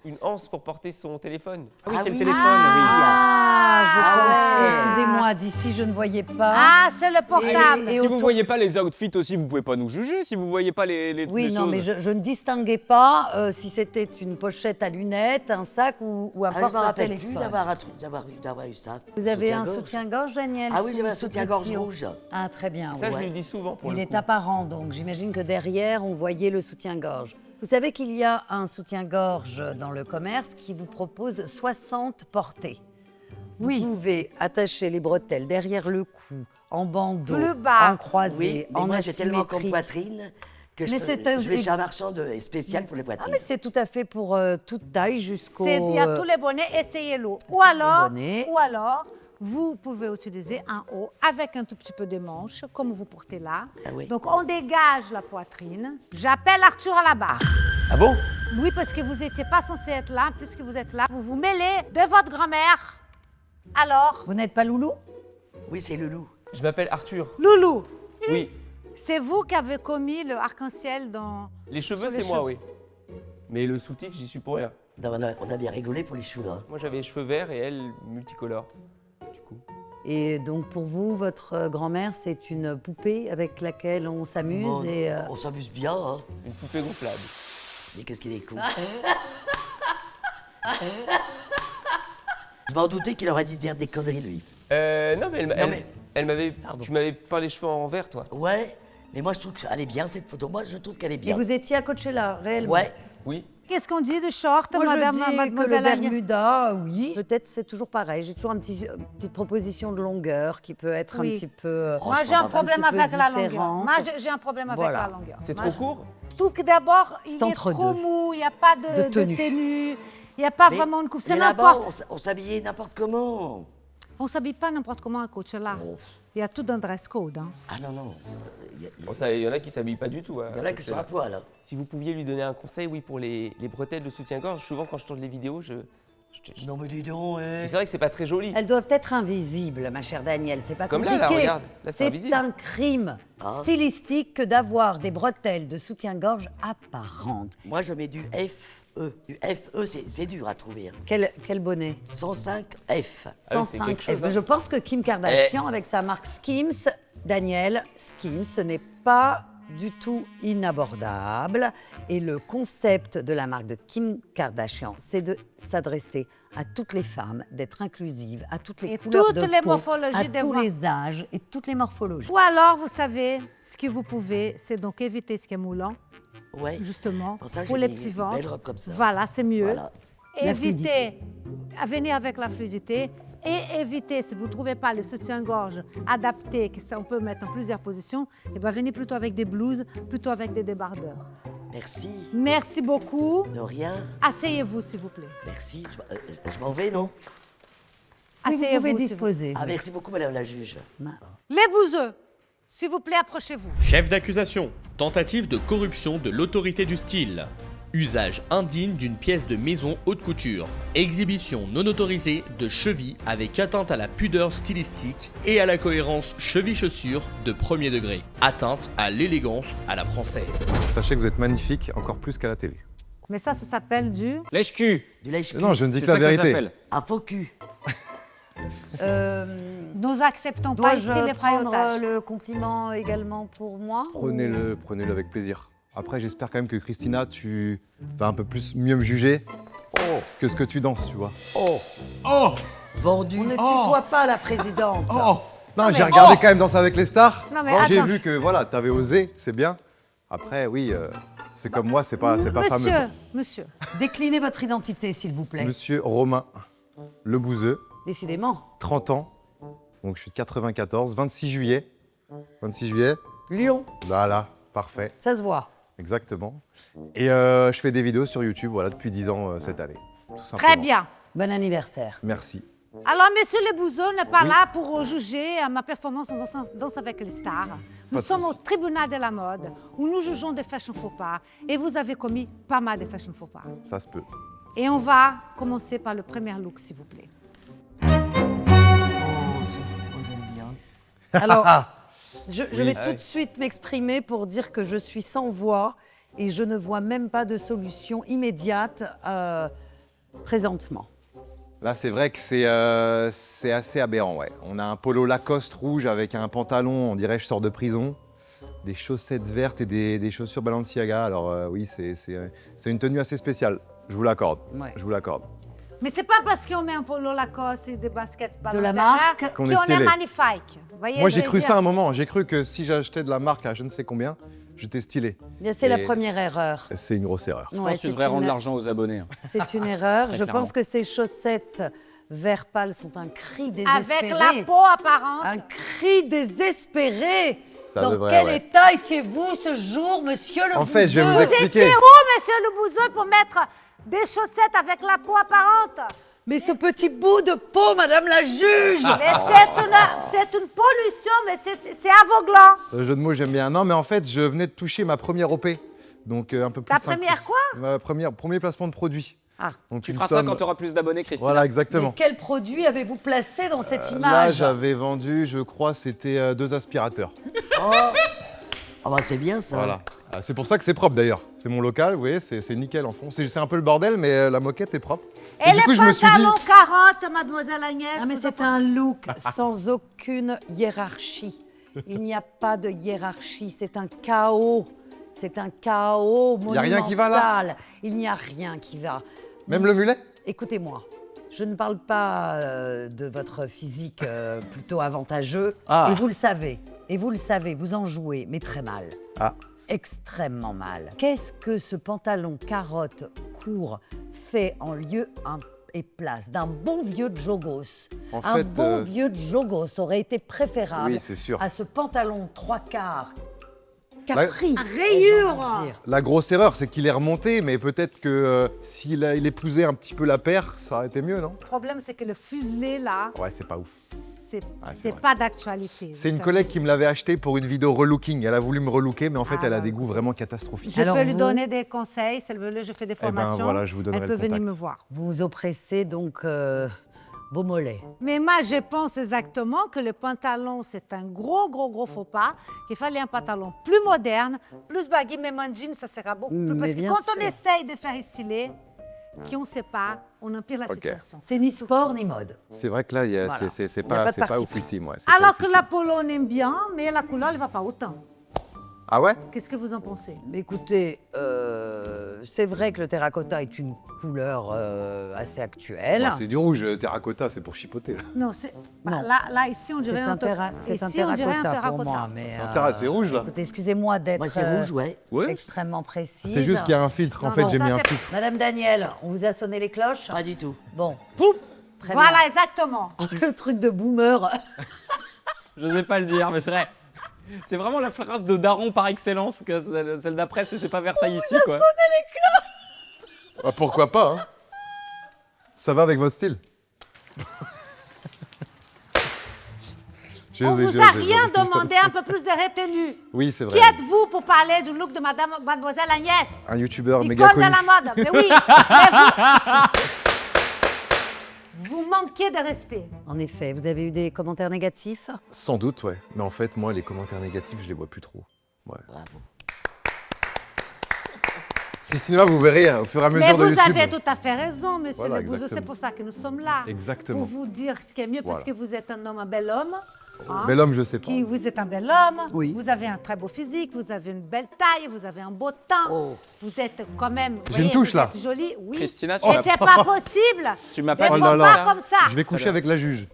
une anse pour porter son téléphone. Ah oui, Ah c'est le oui. téléphone, Ah, je Ah pensais, ouais. excusez-moi, d'ici je ne voyais pas. Ah, c'est le portable. Et Si vous autour- voyez pas les outfits aussi, vous pouvez pas nous juger. Si vous voyez pas les Oui, les non, choses. mais je ne distinguais pas si c'était une pochette à lunettes, un sac ou un Ah, je me rappelle plus porte-téléphone. d'avoir eu ça. Vous avez un Soutien-gorge. soutien-gorge, Daniel Ah oui, sous- j'avais un sous soutien-gorge petit haut. rouge. Ah, très bien. Ça, ouais. je lui le dis souvent pour Il le est coup. apparent, donc j'imagine que derrière, on voyait le soutien-gorge. Vous savez qu'il y a un soutien-gorge dans le commerce qui vous propose 60 portées. Vous pouvez attacher les bretelles derrière le cou, en bandeau, Plus bas. en croisé, Oui, mais en moi j'ai tellement comme asymétrique. poitrine que Mais c'est un- je vais chez un marchand spécial pour les Ah, poitrines. mais c'est tout à fait pour toute taille jusqu'au... Il y a tous les bonnets, essayez-le. Ou alors, bonnets. vous pouvez utiliser un haut avec un tout petit peu de manches, comme vous portez là. Ah oui. Donc, on dégage la poitrine. J'appelle Arthur à la barre. Ah bon? Oui, parce que vous n'étiez pas censé être là. Puisque vous êtes là, vous vous mêlez de votre grand-mère. Alors, Vous n'êtes pas Loulou? Oui, c'est Loulou. Je m'appelle Arthur. Loulou, Oui. c'est vous qui avez commis le arc-en-ciel dans... Les cheveux, Sur les c'est moi, cheveux. oui. Mais le soutif, j'y suis pour rien. Non, on a bien rigolé pour les cheveux. Hein. Moi, j'avais les cheveux verts et elle, multicolore. Du coup. Et donc pour vous, votre grand-mère, c'est une poupée avec laquelle on s'amuse Bon, et On s'amuse bien. Hein. Une poupée gonflable. Mais qu'est-ce qu'il est con. Je m'en doutais qu'il aurait dit dire des conneries, lui. Non, mais Non, mais- elle m'avait... Pardon. Tu m'avais peint les cheveux en vert, toi. Ouais, mais moi je trouve qu'elle est bien cette photo. Moi je trouve qu'elle est Et bien. vous étiez à Coachella, réellement? Ouais, Oui. Qu'est-ce qu'on dit de short, Moi, madame, je dis que le mademoiselle Agnès? Bermuda, oui. Peut-être c'est toujours pareil. J'ai toujours une petite proposition de longueur qui peut être Oui. un petit peu. Oh, Moi, je j'ai un comprends pas. problème Un petit peu avec la longueur. différente. Moi, j'ai un problème avec Voilà. la longueur. C'est Moi, trop je- court? Je trouve que d'abord, il C'est est entre trop deux. mou, il n'y a pas de De tenue. tenue, il n'y a pas Mais- vraiment une coupe. C'est mais là-bas, n'importe. on s'habillait n'importe comment. On ne s'habille pas n'importe comment à Coachella. Oh. Il y a tout un dress code. Hein. Ah non, non. Bon, ça, il y en a qui s'habillent pas du tout. Il y en a qui sont à poil. Hein. Si vous pouviez lui donner un conseil, oui, pour les bretelles de soutien-gorge, souvent quand je tourne les vidéos, Non mais dis donc, c'est vrai que c'est pas très joli. Elles doivent être invisibles, ma chère Danielle. C'est pas Comme là, compliqué. là, regarde. Là, c'est c'est invisible. un crime Ah. stylistique que d'avoir des bretelles de soutien-gorge apparentes. moi je mets du FE. Du FE, c'est dur à trouver. Hein. Quel bonnet? 105 F. Ah oui, c'est 105 quelque chose, F. hein. Je pense que Kim Kardashian, avec sa marque Skims, Daniel, Skims, ce n'est pas du tout inabordable. Et le concept de la marque de Kim Kardashian, c'est de s'adresser à toutes les femmes, d'être inclusive, à toutes les Et couleurs toutes de les peau, morphologies à des tous bras. les âges et toutes les morphologies. Ou alors, vous savez, ce que vous pouvez, c'est donc éviter ce qui est moulant, Ouais. justement, Pour ça, pour j'ai les mis petits une ventres. belle robe comme ça. Voilà, c'est mieux. Voilà. La Évitez, à venir avec la fluidité et évitez, si vous ne trouvez pas les soutiens-gorge adaptés, qu'on peut mettre en plusieurs positions, et bien venez plutôt avec des blouses, plutôt avec des débardeurs. Merci. Merci beaucoup. De rien. Asseyez-vous, s'il vous plaît. Merci. Je m'en vais, non? Oui, vous Asseyez-vous. pouvez s'il vous disposer. Ah, merci beaucoup, madame la juge. plaît. Les bouseux, s'il vous plaît, approchez-vous. Chef d'accusation, tentative de corruption de l'autorité du style. Usage indigne d'une pièce de maison haute couture. Exhibition non autorisée de chevilles avec atteinte à la pudeur stylistique et à la cohérence cheville-chaussure de premier degré. Atteinte à l'élégance à la française. Sachez que vous êtes magnifique, encore plus qu'à la télé. Mais ça s'appelle du... Lèche-cul. Du lèche-cul. Non, je ne dis C'est que la ça que ça vérité. s'appelle. Un faux cul. Nous acceptons pas ici Dois-je les prendre frayotages. le compliment également pour moi? Prenez-le avec plaisir. Après, j'espère quand même que Christina, tu vas un peu plus mieux me juger Oh, que ce que tu danses, tu vois. oh, vendu. On ne tutoie pas la présidente. Non, j'ai regardé quand même Danser avec les stars. Non, mais J'ai attends. vu que voilà, t'avais osé, c'est bien. Après, oui, c'est comme moi, c'est pas fameux. Monsieur, Déclinez votre identité, s'il vous plaît. Monsieur Romain Le Bouzeux, Décidément. 30 ans. Donc je suis de 94, 26 juillet. 26 juillet. Lyon, Voilà, parfait, ça se voit. exactement. Et je fais des vidéos sur YouTube, voilà, depuis 10 ans cette année. Tout simplement. très bien. Bon anniversaire. Merci. Alors, monsieur le Bouzeux n'est pas là pour juger ma performance en Danse avec les stars. Nous Pas de sommes au souci. tribunal de la mode où nous jugeons des fashion faux pas et vous avez commis pas mal de fashion faux pas. Ça se peut. Et on va commencer par le premier look, s'il vous plaît. Oh, j'aime bien. Alors, je vais Ah tout oui. de suite m'exprimer pour dire que je suis sans voix et je ne vois même pas de solution immédiate présentement. Là, c'est vrai que c'est assez aberrant, ouais. On a un polo Lacoste rouge avec un pantalon, on dirait je sors de prison, des chaussettes vertes et des chaussures Balenciaga. Alors oui, c'est une tenue assez spéciale, je vous l'accorde. Ouais. Je vous l'accorde. Mais c'est pas parce qu'on met un polo Lacoste et des baskets De la Balenciaga marque qu'on qu'on est est stylé. magnifique. Voyez, Moi, je j'ai veux cru dire. ça à un moment. J'ai cru que si j'achetais de la marque à je ne sais combien, j'étais stylé. Bien, c'est la Et- première erreur. C'est une grosse erreur. Je pense que tu devrais rendre l'argent aux abonnés. hein. C'est une erreur. Très Je clairement. pense que ces chaussettes vert pâle sont un cri désespéré. Avec la peau apparente. Un cri désespéré. Ça Dans devrait, quel ouais. étavous étiez-vous ce jour, monsieur le En fait, je vais vous Bouzeux Vous expliquer. étiez où, monsieur le Bouzeux, pour mettre des chaussettes avec la peau apparente? Mais ce petit bout de peau, madame la juge Mais c'est une pollution, mais c'est aveuglant. Le jeu de mots, j'aime bien. Non, mais en fait, je venais de toucher ma première OP. Donc un peu plus Ta de 5 première quoi? Ma premier placement de produit. Ah. Donc Tu une feras ça somme- quand tu auras plus d'abonnés, Christine. Voilà, Mais exactement. quel produit avez-vous placé dans cette Là, image? j'avais vendu, je crois, c'était 2 aspirateurs. Ah bah c'est bien ça. Voilà. Ah, c'est pour ça que c'est propre d'ailleurs. C'est mon local, vous voyez, c'est nickel en fond. C'est un peu le bordel, mais la moquette est propre. Et du les coup, je me suis dit, pantalons carottes, mademoiselle Agnès. Ah, mais vous en c'est un look sans aucune hiérarchie. Il n'y a pas de hiérarchie, c'est un chaos. C'est un chaos y a monumental. rien qui va là Il n'y a rien qui va. même le mulet? Écoutez-moi, je ne parle pas de votre physique plutôt avantageux. Ah. Et vous le savez. Et vous le savez, vous en jouez, mais très mal. Ah. Extrêmement mal. Qu'est-ce que ce pantalon carotte court fait en lieu et place d'un bon vieux jogos? En Un fait, bon vieux jogos aurait été préférable Oui, c'est sûr. à ce pantalon 3/4 capri. Rayures. j'ai envie de dire. La grosse erreur, c'est qu'il est remonté, mais peut-être que s'il il épousait un petit peu la paire, ça aurait été mieux, non? Le problème, c'est que le fuselé, là, Ouais, c'est pas ouf. c'est c'est vrai. pas d'actualité. C'est vous une savez. collègue qui me l'avait acheté pour une vidéo relooking. Elle a voulu me relooker, mais en fait, Ah, elle a bah, des goûts vraiment catastrophiques. Je Alors peux lui vous- donner des conseils. Si elle veut, je fais des ben, formations. voilà, je vous donnerai elle le peut venir contact. me voir. Vous oppressez donc vos mollets. Mais moi, je pense exactement que le pantalon, c'est un gros faux pas. Qu'il fallait un pantalon plus moderne, plus baggy, même en jean, ça sera beaucoup plus. Mais Parce que bien quand sûr. on essaye de faire stylé, qu'on ne sait pas, on empire la Ok. situation. C'est ni sport ni mode. C'est vrai que là, Voilà. c'est Il y a pas de parti oufissime. Ouais, Alors que la polo, on aime bien, mais la couleur, elle ne va pas autant. Ah ouais? Qu'est-ce que vous en pensez? Mais écoutez, c'est vrai que le terracotta est une couleur assez actuelle. Bon, c'est du rouge, terracotta, c'est pour chipoter. Là. Non, c'est. Non. Là, ici, on C'est dirait un, ici, on dirait un terracotta pour terracotta. moi. Mais, C'est rouge là. écoutez, excusez-moi d'être Moi c'est rouge, ouais. Ouais. extrêmement précise. C'est juste qu'il y a un filtre. En Non, fait, non, j'ai ça, mis un c'est- filtre. Madame Daniel, on vous a sonné les cloches? Pas du tout. Bon. Très Voilà, exactement. bien. Le truc de boomer. Je n'osais pas le dire, mais c'est vrai. C'est vraiment la phrase de daron par excellence, que celle d'après, c'est pas Versailles ici, quoi. Ah, pourquoi pas, hein? Ça va avec votre style. On vous a rien demandé, un peu plus de retenue. Oui, c'est Qui vrai. êtes-vous pour parler du look de mademoiselle Agnès? Un youtubeur Icône méga de connu. la mode. Mais oui, mais vous manquez de respect. En effet, vous avez eu des commentaires négatifs? Sans doute, ouais. Mais en fait, moi, les commentaires négatifs, je les vois plus trop. Ouais. Bravo. Christina, vous verrez au fur et à Mais mesure de vous YouTube. avez tout à fait raison, monsieur Voilà, Le Bouzeux. C'est exactement. pour ça que nous sommes là. Exactement. Pour vous dire ce qui est mieux, parce Voilà. que vous êtes un homme, un bel homme. hein, Bel homme, je sais pas. Vous êtes un bel homme, Oui. vous avez un très beau physique, vous avez une belle taille, vous avez un beau teint, Oh. vous êtes quand même. J'ai une touche, là. Vous êtes jolie, oui. Christina, Et c'est pas possible. tu m'as Ne pas Oh dit là faut là. pas comme ça. Je vais coucher avec la juge.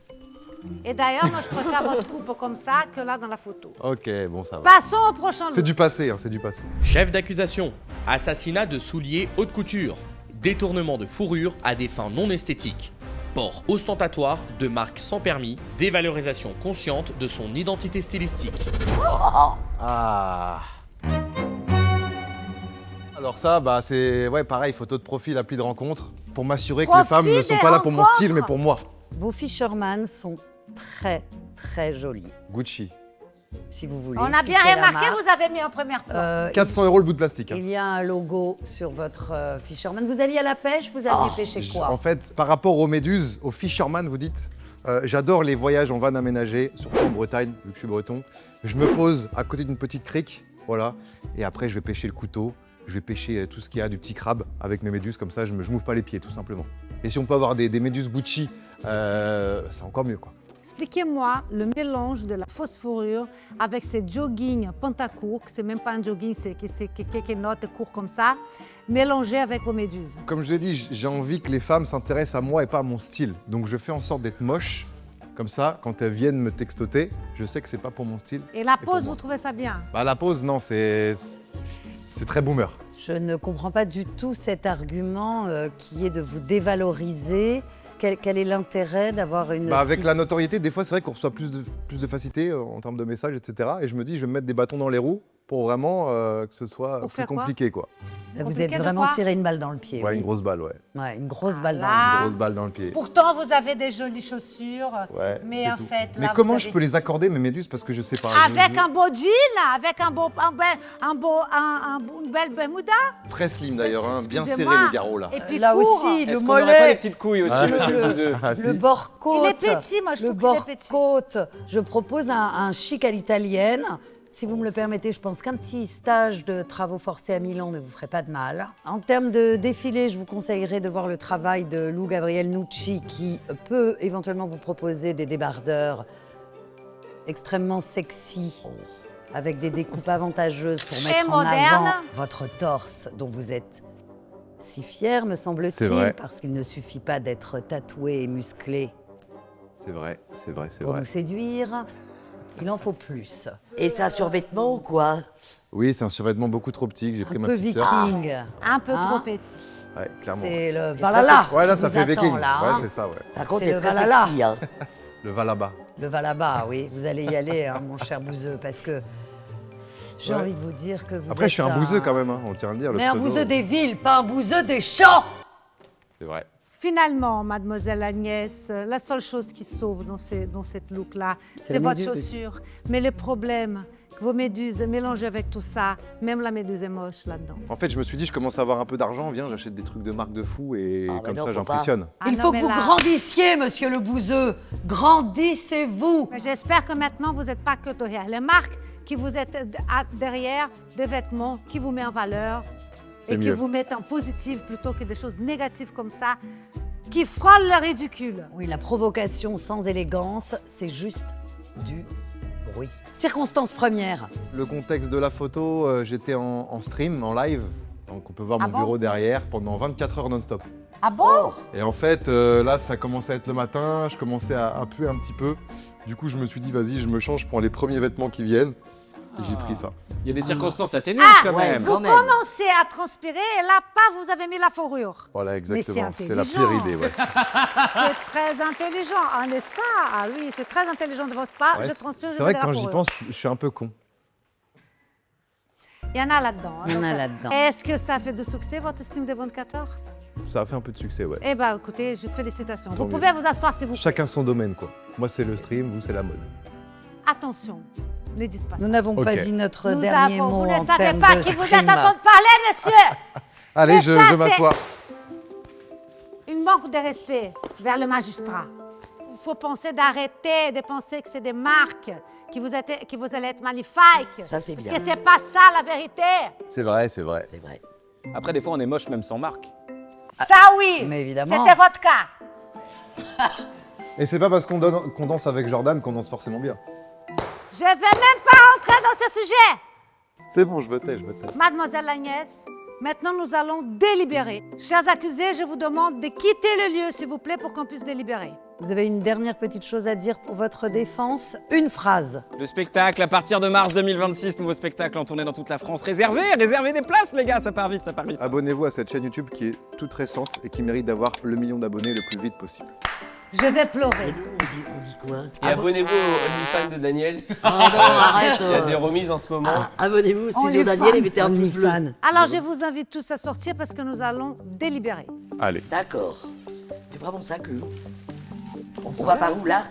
Et d'ailleurs, moi, je préfère votre coupe comme ça que là dans la photo. Ok, bon, ça va. Passons au prochain C'est look. du passé, hein, c'est du passé. Chef d'accusation, assassinat de souliers haute couture, détournement de fourrure à des fins non esthétiques, port ostentatoire de marques sans permis, dévalorisation consciente de son identité stylistique. Ah. Alors ça, bah c'est ouais pareil, photo de profil, appli de rencontre, pour m'assurer que les femmes ne sont des pas là pour mon rencontres. style, mais pour moi. Vos Fisherman sont très jolis, Gucci. si vous voulez. On a bien citer la remarqué, marque. vous avez mis en première plan. 400 € le bout de plastique. hein. Il y a un logo sur votre Fisherman. Vous alliez à la pêche? Vous alliez pêcher quoi? En fait, par rapport aux méduses, aux fisherman, vous dites, j'adore les voyages en van aménagé, surtout en Bretagne, vu que je suis breton. Je me pose à côté d'une petite crique, voilà, et après je vais pêcher le couteau, je vais pêcher tout ce qu'il y a, du petit crabe avec mes méduses, comme ça je m'ouvre pas les pieds, tout simplement. Et si on peut avoir des méduses Gucci, c'est encore mieux, quoi. Expliquez-moi le mélange de la fausse fourrure avec ces jogging pantacourt, que c'est même pas un jogging, c'est quelques notes courtes comme ça, mélangé avec vos méduses. Comme je l'ai dit, j'ai envie que les femmes s'intéressent à moi et pas à mon style. Donc je fais en sorte d'être moche, comme ça, quand elles viennent me textoter, je sais que c'est pas pour mon style. Et la pour pose, moi. vous trouvez ça bien? Bah la pose, non, c'est très boomer. Je ne comprends pas du tout cet argument qui est de vous dévaloriser. Quel est l'intérêt d'avoir une... Bah, avec la notoriété, des fois, c'est vrai qu'on reçoit plus de facilité en termes de messages, etc. Et je me dis, je vais me mettre des bâtons dans les roues pour vraiment que ce soit Pour plus faire quoi? compliqué, quoi. Vous Compliqué êtes de vraiment quoi? tiré une balle dans le pied. Ouais, oui. une grosse balle, ouais. Ouais, une grosse balle dans là. le Une pied. grosse balle dans le pied. Pourtant, vous avez des jolies chaussures. Ouais, mais c'est en tout. fait, Mais là, comment vous je avez- peux les accorder, mes méduses? Parce que je sais pas. Avec un beau jean, avec une belle bermuda. Très slim d'ailleurs, hein, bien serré Excusez-moi. le garrot là. Et puis Là court. aussi, le Est-ce qu'on n'aurait pas des mollet, petites couilles aussi, Ah. monsieur Bouzeux Ah, le si. bord-côte. Il est petit, moi, je Le trouve qu'il est petit. bord-côte. Je propose un chic à l'italienne. Si vous me le permettez, je pense qu'un petit stage de travaux forcés à Milan ne vous ferait pas de mal. En termes de défilé, je vous conseillerais de voir le travail de Lou Gabriel Nucci qui peut éventuellement vous proposer des débardeurs extrêmement sexy avec des découpes avantageuses pour mettre en moderne. avant votre torse dont vous êtes si fier, me C'est semble-t-il, vrai. parce qu'il ne suffit pas d'être tatoué et musclé C'est vrai, c'est vrai, c'est pour vrai. nous séduire. Il en faut plus. Et c'est un survêtement ou quoi? Oui, c'est un survêtement beaucoup trop petit que j'ai pris Un ma peu petite sœur. viking. Un peu Hein? trop petit. Ouais, clairement. C'est le Valhalla. Ouais, là, qui ça vous fait attend, viking. là, Ouais, hein. c'est ça, ouais. Par contre, C'est c'est le très Valhalla. sexy. Hein. Le Valaba. Le Valhalla, oui. Vous allez y aller, hein, mon cher Bouzeux, parce que j'ai Ouais. envie de vous dire que vous Après, êtes je suis un bouseux quand même, hein, on tient à le dire. Le Mais un pseudo. bouseux des villes, pas un bouseux des champs. C'est vrai. Finalement, mademoiselle Agnès, la seule chose qui sauve dans cette look-là, c'est la votre méduse. chaussure. Mais le problème, que vos méduses mélangées avec tout ça, même la méduse est moche là-dedans. En fait, je me suis dit, je commence à avoir un peu d'argent, viens, j'achète des trucs de marque de fou et Ah, bah comme non, ça, faut pas. j'impressionne. Il Ah faut non, que mais vous là- grandissiez, monsieur le bouseux. Grandissez-vous. Mais j'espère que maintenant, vous n'êtes pas que derrière les marques, que vous êtes derrière des vêtements qui vous mettent en valeur C'est et qui mieux. vous mettent en positif plutôt que des choses négatives comme ça, qui frôlent le ridicule. Oui, la provocation sans élégance, c'est juste du bruit. Circonstance première. Le contexte de la photo, j'étais en stream, en live. Donc on peut voir Ah mon bon bureau derrière pendant 24 heures non-stop. Ah bon? Et en fait, là, ça commençait à être le matin, je commençais à puer un petit peu. Du coup, je me suis dit, vas-y, je me change, je prends les premiers vêtements qui viennent. Et j'ai pris ça. Il y a des circonstances atténuantes quand ouais, même. quand Vous même. commencez à transpirer et là, pas, vous avez mis la fourrure. Voilà, exactement. c'est C'est la intelligent. pire idée, ouais. C'est très intelligent, hein, n'est-ce pas? Ah oui, c'est très intelligent de votre part. Ouais, Je transpire, je c'est vrai mets que de la quand j'y fourrure. pense, je suis un peu con. Il y en a là-dedans. hein. Il y en a là-dedans. Est-ce que ça fait de succès, votre stream de 24 heures? Ça a fait un peu de succès, ouais. Eh bien, écoutez, félicitations. Tant Vous mieux. pouvez vous asseoir si vous plaît. Chacun son domaine, quoi. Moi, c'est le stream, vous, c'est la mode. Attention, ne dites pas ça. Nous n'avons pas Ok. dit notre Nous dernier avons- mot vous en ne savez termes pas de qui vous êtes stream. en train de parler, monsieur. Allez, Mais je ça, m'assois. Une manque de respect vers le magistrat. Il faut penser d'arrêter de penser que c'est des marques, que vous allez être magnifiques. Ça, c'est bien. Parce que c'est pas ça la vérité. C'est vrai, c'est vrai. C'est vrai. Après, des fois, on est moche même sans marque. Ça oui. Mais évidemment. C'était votre cas. Et c'est pas parce qu'on danse avec Jordan qu'on danse forcément bien. Je vais même pas entrer dans ce sujet. C'est bon, je me tais, je me tais. Mademoiselle Agnès, maintenant nous allons délibérer. Chers accusés, je vous demande de quitter le lieu, s'il vous plaît, pour qu'on puisse délibérer. Vous avez une dernière petite chose à dire pour votre défense? Une phrase. Le spectacle, à partir de mars 2026, nouveau spectacle en tournée dans toute la France. Réservez des places, les gars, ça part vite, ça part vite. Abonnez-vous à cette chaîne YouTube qui est toute récente et qui mérite d'avoir le million d'abonnés le plus vite possible. Je vais Et pleurer. nous, on dit quoi? Et abonnez-vous aux OnlyFans de Daniel. Ah non, arrête. Il y a des remises en ce moment. Abonnez-vous au studio OnlyFans. Daniel et mettez un pouce bleu. OnlyFans. Alors je vous invite tous à sortir parce que nous allons délibérer. Allez. D'accord. Tu prends mon sac, on va par où, là?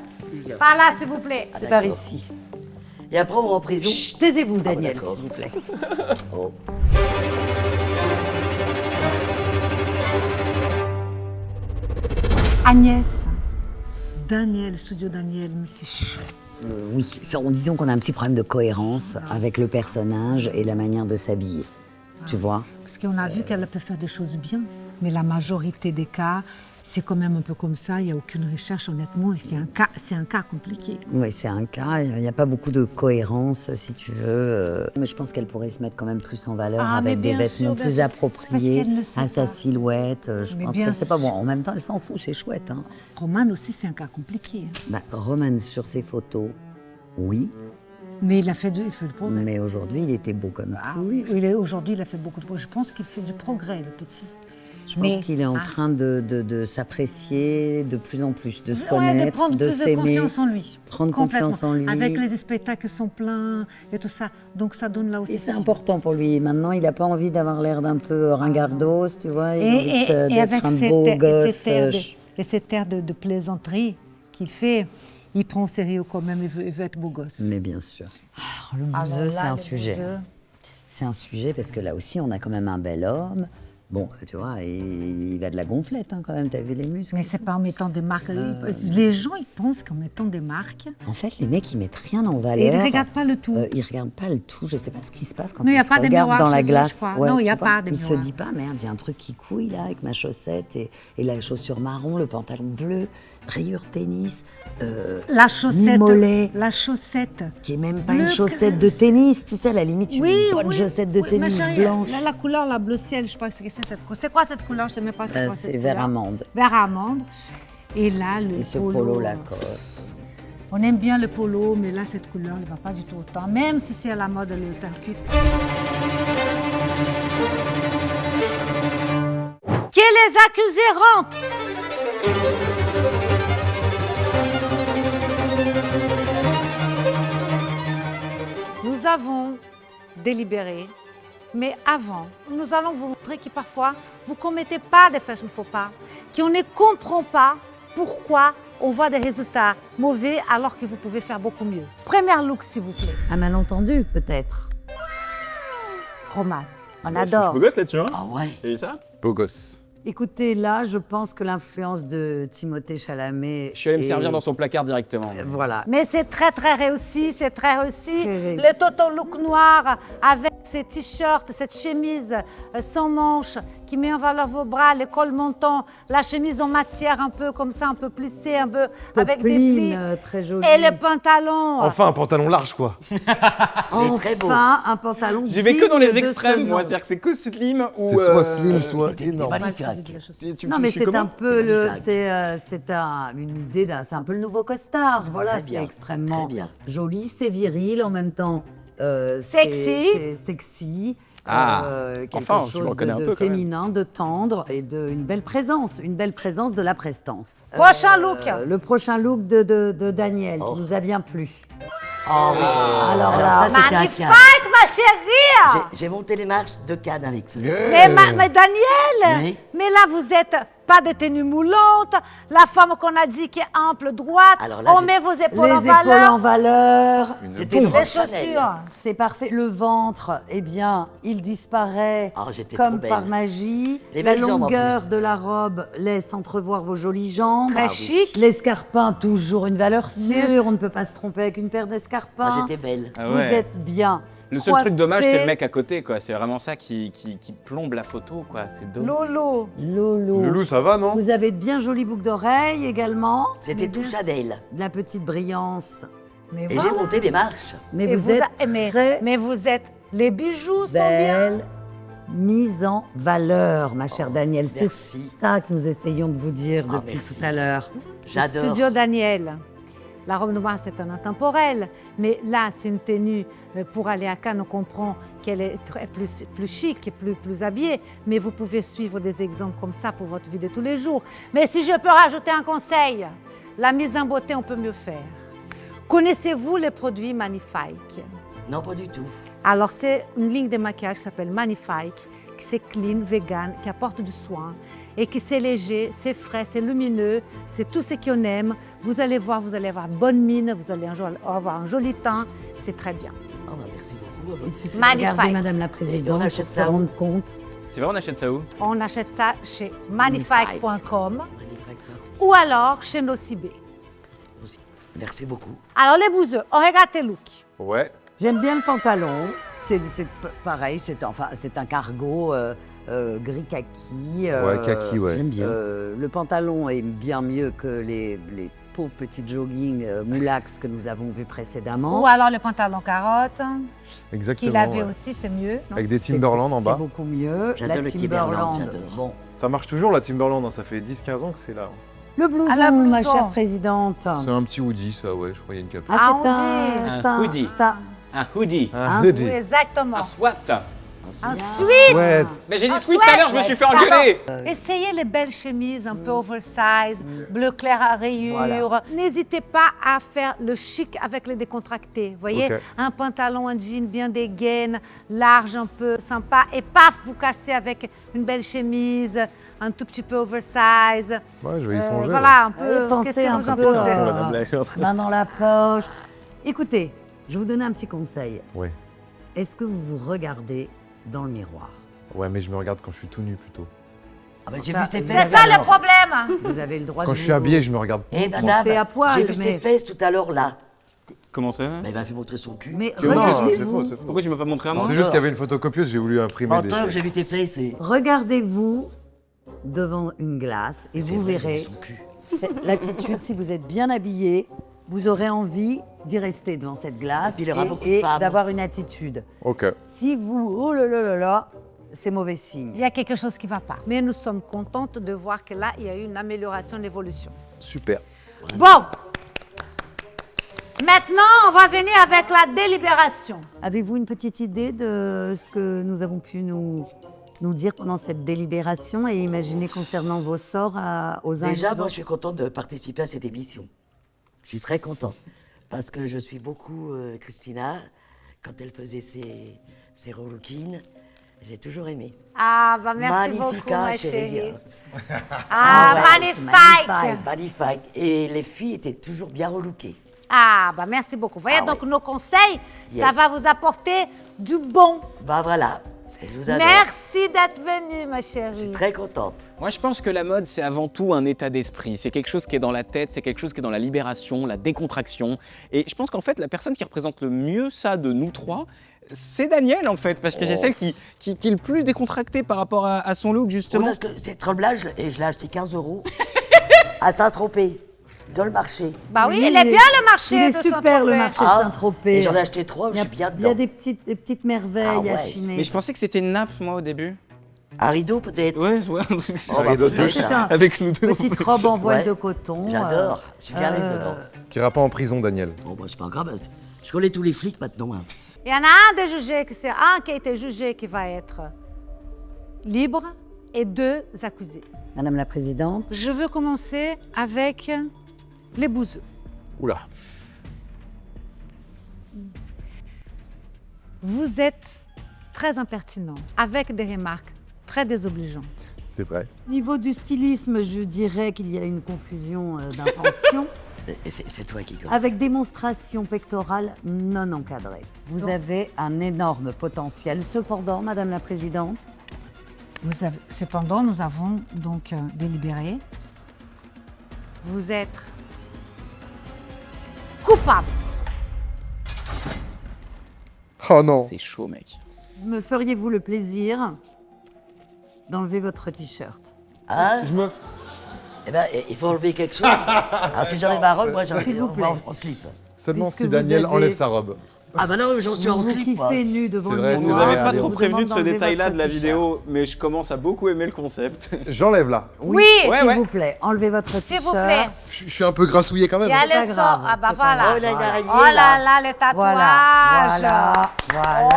Par là, s'il vous plaît. C'est par ici. Et après, on va en prison? Chut, taisez-vous, Daniel, d'accord. s'il vous plaît. Oh. Agnès. Daniel, studio Daniel, mais c'est chaud. Oui, disons qu'on a un petit problème de cohérence avec le personnage et la manière de s'habiller. Tu vois? Parce qu'on a vu qu'elle peut faire des choses bien, mais la majorité des cas, c'est quand même un peu comme ça. Il n'y a aucune recherche, honnêtement. C'est un cas compliqué. Oui, c'est un cas. Il n'y a pas beaucoup de cohérence, si tu veux. Mais je pense qu'elle pourrait se mettre quand même plus en valeur Ah, mais avec des bien vêtements sûr, bien plus sûr. appropriés Parce qu'elle ne sait à sa pas. silhouette. Je Mais pense bien qu'elle sait pas. Bon, sûr. en même temps, elle s'en fout, c'est chouette. Hein. Roman aussi, c'est un cas compliqué. hein. Bah, Roman, sur ses photos, oui. Mais il fait du progrès. Mais aujourd'hui, il était beau comme Ah tout. oui, aujourd'hui, il a fait beaucoup de progrès. Je pense qu'il fait du progrès, le petit. Je pense qu'il est en train de s'apprécier de plus en plus, de se connaître, de prendre de plus de s'aimer. confiance en lui. Prendre Complètement. confiance en lui. Avec les spectacles qui sont pleins et tout ça. Donc ça donne là aussi. Et c'est important pour lui. Maintenant, il n'a pas envie d'avoir l'air d'un peu ringardos, tu vois. Il a envie Et avec d'être un beau gosse. cet air de plaisanterie qu'il fait, il prend au sérieux quand même, il veut être beau gosse. Mais bien sûr. Alors, le bouseux, c'est un sujet. C'est un sujet parce que là aussi, on a quand même un bel homme. Bon, tu vois, il a de la gonflette quand même, t'as vu les muscles. Mais c'est pas en mettant des marques. Les gens, ils pensent qu'en mettant des marques. En fait, les mecs, ils mettent rien en valeur. Et ils ne regardent pas le tout. Ils regardent pas le tout. Je sais pas ce qui se passe quand Non, ils y a se pas de regardent miroir dans la chez eux, glace. je crois. Non, il y a tu vois, pas de il se miroir. dit pas, merde, il y a un truc qui couille là avec ma chaussette et la chaussure marron, le pantalon bleu, rayure tennis, La chaussette. mi-mollet, La chaussette. qui est même pas Bleu une chaussette de tennis, tu sais, à la limite, une bonne chaussette de ma tennis chérie, blanche. La couleur, la bleu ciel, je sais pas ce que c'est cette couleur. C'est quoi cette couleur? Je sais même pas c'est quoi cette C'est couleur. vert amande. Vert amande. Et là, le Et ce polo Lacoste. On aime bien le polo, mais là, cette couleur ne va pas du tout autant, même si c'est à la mode, le teint cuite. Qui les accusés rentrent. Nous avons délibéré, mais avant, nous allons vous montrer que parfois, vous ne commettez pas des fashion faux pas, qu'on ne comprend pas pourquoi on voit des résultats mauvais alors que vous pouvez faire beaucoup mieux. Premier look, s'il vous plaît. Un malentendu, peut-être. Roman, on Je adore. suis beau gosse là-dessus, hein. Ah ouais. T'as vu ça? Beau gosse. Écoutez, là, je pense que l'influence de Timothée Chalamet. Je suis allé me est- servir dans son placard directement. Voilà. Mais c'est très, très réussi, c'est très réussi. Très réussi. Le total look noir avec ces t-shirts, cette chemise sans manches qui met en valeur vos bras, les cols montants, la chemise en matière un peu comme ça, un peu plissée, un peu avec des plis. Très joli. Et le pantalon. Enfin, un pantalon large, quoi. Enfin, très beau. un pantalon. J'y vais que dans les digne de extrêmes, ce moi. nom. C'est-à-dire que c'est que slim ou. C'est soit slim, soit T'es énorme. magnifique. Non, mais c'est un peu magnifique. une idée c'est un peu le nouveau costard. Voilà, Très c'est bien, extrêmement très bien. joli, c'est viril en même temps. Sexy. C'est sexy. Ah, quelque enfin, je me chose reconnais un de peu, quand même. féminin, de tendre et une belle présence de la prestance. Prochain look. Le prochain look de Daniel qui nous a bien plu. Oh, oui. Alors Alors là, ça, c'était un Magnifique, cas. ma chérie. J'ai monté les marches de Cannes avec ça. Mais Daniel, Oui. mais là, vous êtes pas de tenue moulante, la forme qu'on a dit qui est ample, droite, Alors là, on j'ai- met vos épaules Les en épaules valeur, en valeur. C'était les une robe Chanel. chaussures. C'est parfait. Le ventre, eh bien, il disparaît Ah, j'étais trop comme belle. par magie. Les La belles jambes, en longueur plus. de la robe laisse entrevoir vos jolies jambes. Très chic. L'escarpin, toujours une valeur Yes. sûre. On ne peut pas se tromper avec une paire d'escarpins. Ah, j'étais belle. Ah Vous ouais. êtes bien. Le seul truc dommage, c'est coiffé. le mec à côté, quoi. C'est vraiment ça qui plombe la photo, quoi. C'est dommage. Lolo. Lolo. Loulou, ça va, non? Vous avez de bien jolies boucles d'oreilles également. C'était tout Chanel. De la petite brillance. Mais Et voilà. j'ai monté des marches. Mais Et vous êtes très mais vous êtes, les bijoux sont bien. belle, mise en valeur, ma chère Danielle. C'est merci. ça que nous essayons de vous dire Ah, depuis merci. tout à l'heure. J'adore. Studio Daniel. La robe noire, c'est un intemporel, mais là, c'est une tenue pour aller à Cannes. On comprend qu'elle est plus chic et plus habillée, mais vous pouvez suivre des exemples comme ça pour votre vie de tous les jours. Mais si je peux rajouter un conseil, la mise en beauté, on peut mieux faire. Connaissez-vous les produits Magnifique? Non, pas du tout. Alors, c'est une ligne de maquillage qui s'appelle Magnifique, qui c'est clean, vegan, qui apporte du soin et qui c'est léger, c'est frais, c'est lumineux, c'est tout ce qu'on aime. Vous allez voir, vous allez avoir bonne mine, vous allez avoir un joli teint, c'est très bien. Oh, bah, merci beaucoup. Il suffit de Magnifique. regarder Madame la Et Présidente on achète pour se ça où rendre compte. C'est vrai, on achète ça où? On achète ça chez magnifique.com Magnifique. ou alors chez Nocibé. Aussi. Merci beaucoup. Alors, les bouseux, on regarde tes looks. Ouais. J'aime bien le pantalon. C'est pareil, c'est un cargo gris kaki. Ouais, kaki, ouais. J'aime bien. Le pantalon est bien mieux que les pauvres petits jogging moulax que nous avons vus précédemment. Ou alors le pantalon carotte, Exactement. qu'il avait ouais. aussi, c'est mieux. non? Avec des C'est- Timberland en bas. C'est beaucoup mieux. J'adore La le Timberland, Timberland, j'adore. bon. Ça marche toujours, la Timberland, hein, ça fait 10-15 ans que c'est là. Le blouson, Ah, la blouson. ma chère présidente. C'est un petit hoodie, ça, ouais, je crois qu'il y a une capuche. Ah, Un hoodie. Un hoodie. c'est un- Un hoodie. Un hoodie. Oui, exactement. Un SWAT. Ensuite, Ouais. Mais j'ai dit Un sweat tout à l'heure, je me sweat. suis fait engueuler. essayez les belles chemises un peu oversize, bleu clair à rayures. N'hésitez pas à faire le chic avec les décontractés. Vous voyez, Ok. un pantalon, un jean bien dégaine, large un peu, sympa. Et paf, vous cachez avec une belle chemise, un tout petit peu oversize. Ouais, je vais y songer. Voilà, un Allez, peu. pensez Qu'est-ce que un vous en peu, pensez main dans la poche. Écoutez, je vais vous donner un petit conseil. Ouais. Est-ce que vous vous regardez dans le miroir? Ouais, mais je me regarde quand je suis tout nu plutôt. Ah ben, j'ai Ça, vu ses c'est fesses. C'est ça le alors. problème. Vous avez le droit Quand de je suis vous- habillé, je me regarde. Eh On madame, fait à poil, j'ai vu mais- ses fesses tout à l'heure là. Comment ça? Mais il m'a fait montrer son cul. Mais Non, c'est regardez-vous, faux, c'est faux. Pourquoi tu m'as pas montré à moi? C'est juste qu'il y avait une photocopieuse, j'ai voulu imprimer des. Menteur, j'ai vu tes fesses et... regardez-vous devant une glace et C'est vous vrai, j'ai vu verrez son cul. l'attitude. Si vous êtes bien habillé, vous aurez envie d'y rester devant cette glace Et puis il y aura beaucoup de et femmes. d'avoir une attitude. Ok. Si vous, oh là là là là, c'est mauvais signe. Il y a quelque chose qui ne va pas. Mais nous sommes contentes de voir que là, il y a eu une amélioration, une évolution. Super. Bon. Maintenant, on va venir avec la délibération. Avez-vous une petite idée de ce que nous avons pu nous dire pendant cette délibération et imaginer concernant vos sorts aux uns et Déjà, aux moi, je autres? suis contente de participer à cette émission. Je suis très contente. Parce que je suis beaucoup Christina. Quand elle faisait ses relookings, j'ai toujours aimé. Ah, bah merci Magnifica, beaucoup, ma chérie. chérie. Ah, ouais, magnifique. Magnifique. Et les filles étaient toujours bien relookées. Ah, bah merci beaucoup. Voyez, Ah donc ouais. nos conseils, ça Yes. va vous apporter du bon. Bah voilà. Et je vous adore. Merci d'être venue, ma Je suis chérie. très contente. Moi, je pense que la mode, c'est avant tout un état d'esprit. C'est quelque chose qui est dans la tête, c'est quelque chose qui est dans la libération, la décontraction. Et je pense qu'en fait, la personne qui représente le mieux ça de nous trois, c'est Daniel, en fait. Parce que c'est celle qui est le plus décontractée par rapport à son look, Oui, justement. parce que c'est tremblage et je l'ai acheté 15 € à Saint-Tropez, dans le marché. Bah oui, Oui, il est bien le marché il est de super le Saint-Tropez. marché de Ah, Saint-Tropez. et j'en ai acheté 3, Il je y a, suis bien il y a dedans. des petites merveilles Ah à ouais. chiner. Mais je pensais que c'était une nappe, moi, au début. Un rideau peut-être. Ouais. Oh, Un bah, rideau de peut-être, douche. ça. Putain. Avec nous deux. Petite robe en voile Ouais. de coton. J'adore. Je suis bien à l'aise dedans. T'iras pas en prison, Daniel. Bon, bah, c'est pas grave. Je connais tous les flics maintenant. Hein. Il y en a un des jugés, c'est un qui a été jugé qui va être libre et 2 accusés. Madame la Présidente, Je veux commencer avec les bouseux. Oula. Vous êtes très impertinent, avec des remarques très désobligeantes. C'est vrai. niveau du stylisme, je dirais qu'il y a une confusion d'intention Et c'est toi qui commence. avec démonstration pectorale non encadrée. Vous avez un énorme potentiel. Cependant, Madame la Présidente, Cependant, nous avons donc délibéré. Vous êtes coupable. Oh non. C'est chaud, mec. me feriez-vous le plaisir d'enlever votre t-shirt? Hein Eh ben, il faut enlever quelque chose. Alors, si j'enlève ma robe, moi, j'en S'il vous plaît. en slip. Seulement Puisque si vous Daniel avez- enlève sa robe. Ah, bah non, j'en suis en Vous slip, moi. kiffez nu devant C'est le vrai, On c'est nous miroir. vrai, avait pas allez, trop on prévenu de ce d'enlever détail-là votre de la t-shirt. vidéo, mais je commence à beaucoup aimer le concept. J'enlève là. Oui, Ouais, S'il ouais. vous plaît, enlevez votre t-shirt. s'il vous plaît. Je suis un peu grassouillé quand même. Il y a pas les sorts. grave, Ah bah c'est pas voilà. grave. Oh, la araignée, Oh là là, les tatouages. Voilà, voilà, Oh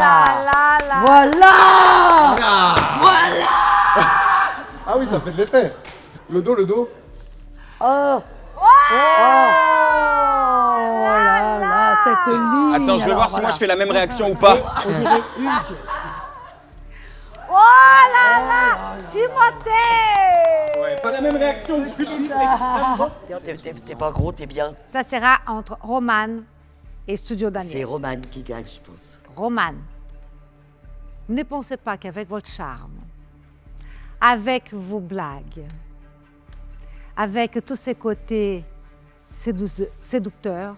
là là là. voilà. Ah oui, ça fait de l'effet. Le dos. Oh là là, cette ligne. Attends, je vais Alors, voir si moi voilà. je fais la même réaction ou pas. On dirait Hulk. Oh là là, Timothée. Ouais, pas la même réaction. Non, t'es pas gros, t'es bien. Ça sera entre Roman et Studio C'est Daniel. Roman qui gagne, je pense. Roman, ne pensez pas qu'avec votre charme, avec vos blagues, avec tous ces côtés séducteurs,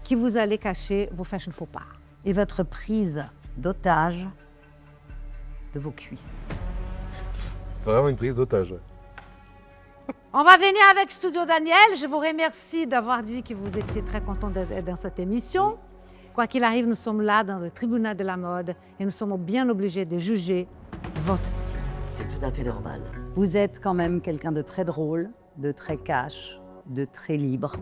que vous allez cacher vos fashion faux pas. Et votre prise d'otage de vos cuisses. C'est vraiment une prise d'otage. On va venir avec Studio Daniel. Je vous remercie d'avoir dit que vous étiez très content d'être dans cette émission. Quoi qu'il arrive, nous sommes là dans le tribunal de la mode et nous sommes bien obligés de juger votre style. C'est tout à fait normal. Vous êtes quand même quelqu'un de très drôle, de très cash, de très libre.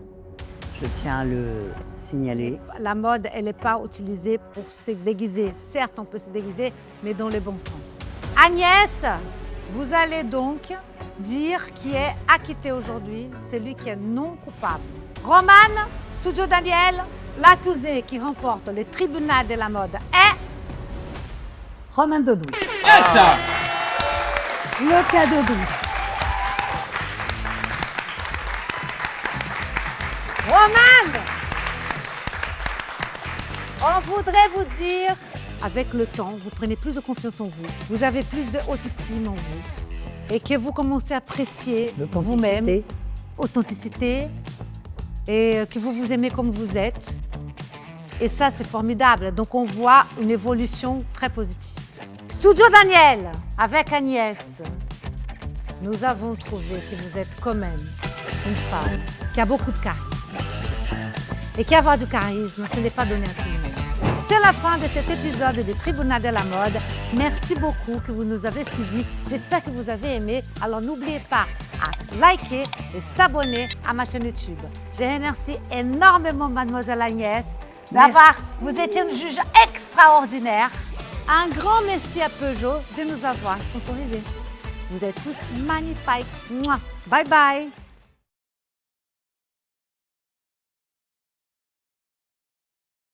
Je tiens à le signaler. La mode, elle n'est pas utilisée pour se déguiser. Certes, on peut se déguiser, mais dans le bon sens. Agnès, vous allez donc dire qui est acquitté aujourd'hui, c'est lui qui est non coupable. Romane, Studio Daniel, l'accusé qui remporte le tribunal de la mode est Romain Dodou. Yes. Le cas Dodou. Romane. On voudrait vous dire, avec le temps, vous prenez plus de confiance en vous, vous avez plus de haute estime en vous et que vous commencez à apprécier vous-même, authenticité, et que vous vous aimez comme vous êtes. Et ça, c'est formidable. Donc, on voit une évolution très positive. Studio Daniel, avec Agnès, nous avons trouvé que vous êtes quand même une femme qui a beaucoup de charisme. Et qu'avoir du charisme, ce n'est pas donné à tout le monde. C'est la fin de cet épisode du Tribunal de la mode. Merci beaucoup que vous nous avez suivis. J'espère que vous avez aimé. Alors n'oubliez pas à liker et s'abonner à ma chaîne YouTube. Je remercie énormément Mademoiselle Agnès d'avoir... Vous étiez une juge extraordinaire. Un grand merci à Peugeot de nous avoir sponsorisés. Vous êtes tous magnifiques. Mouah. Bye bye.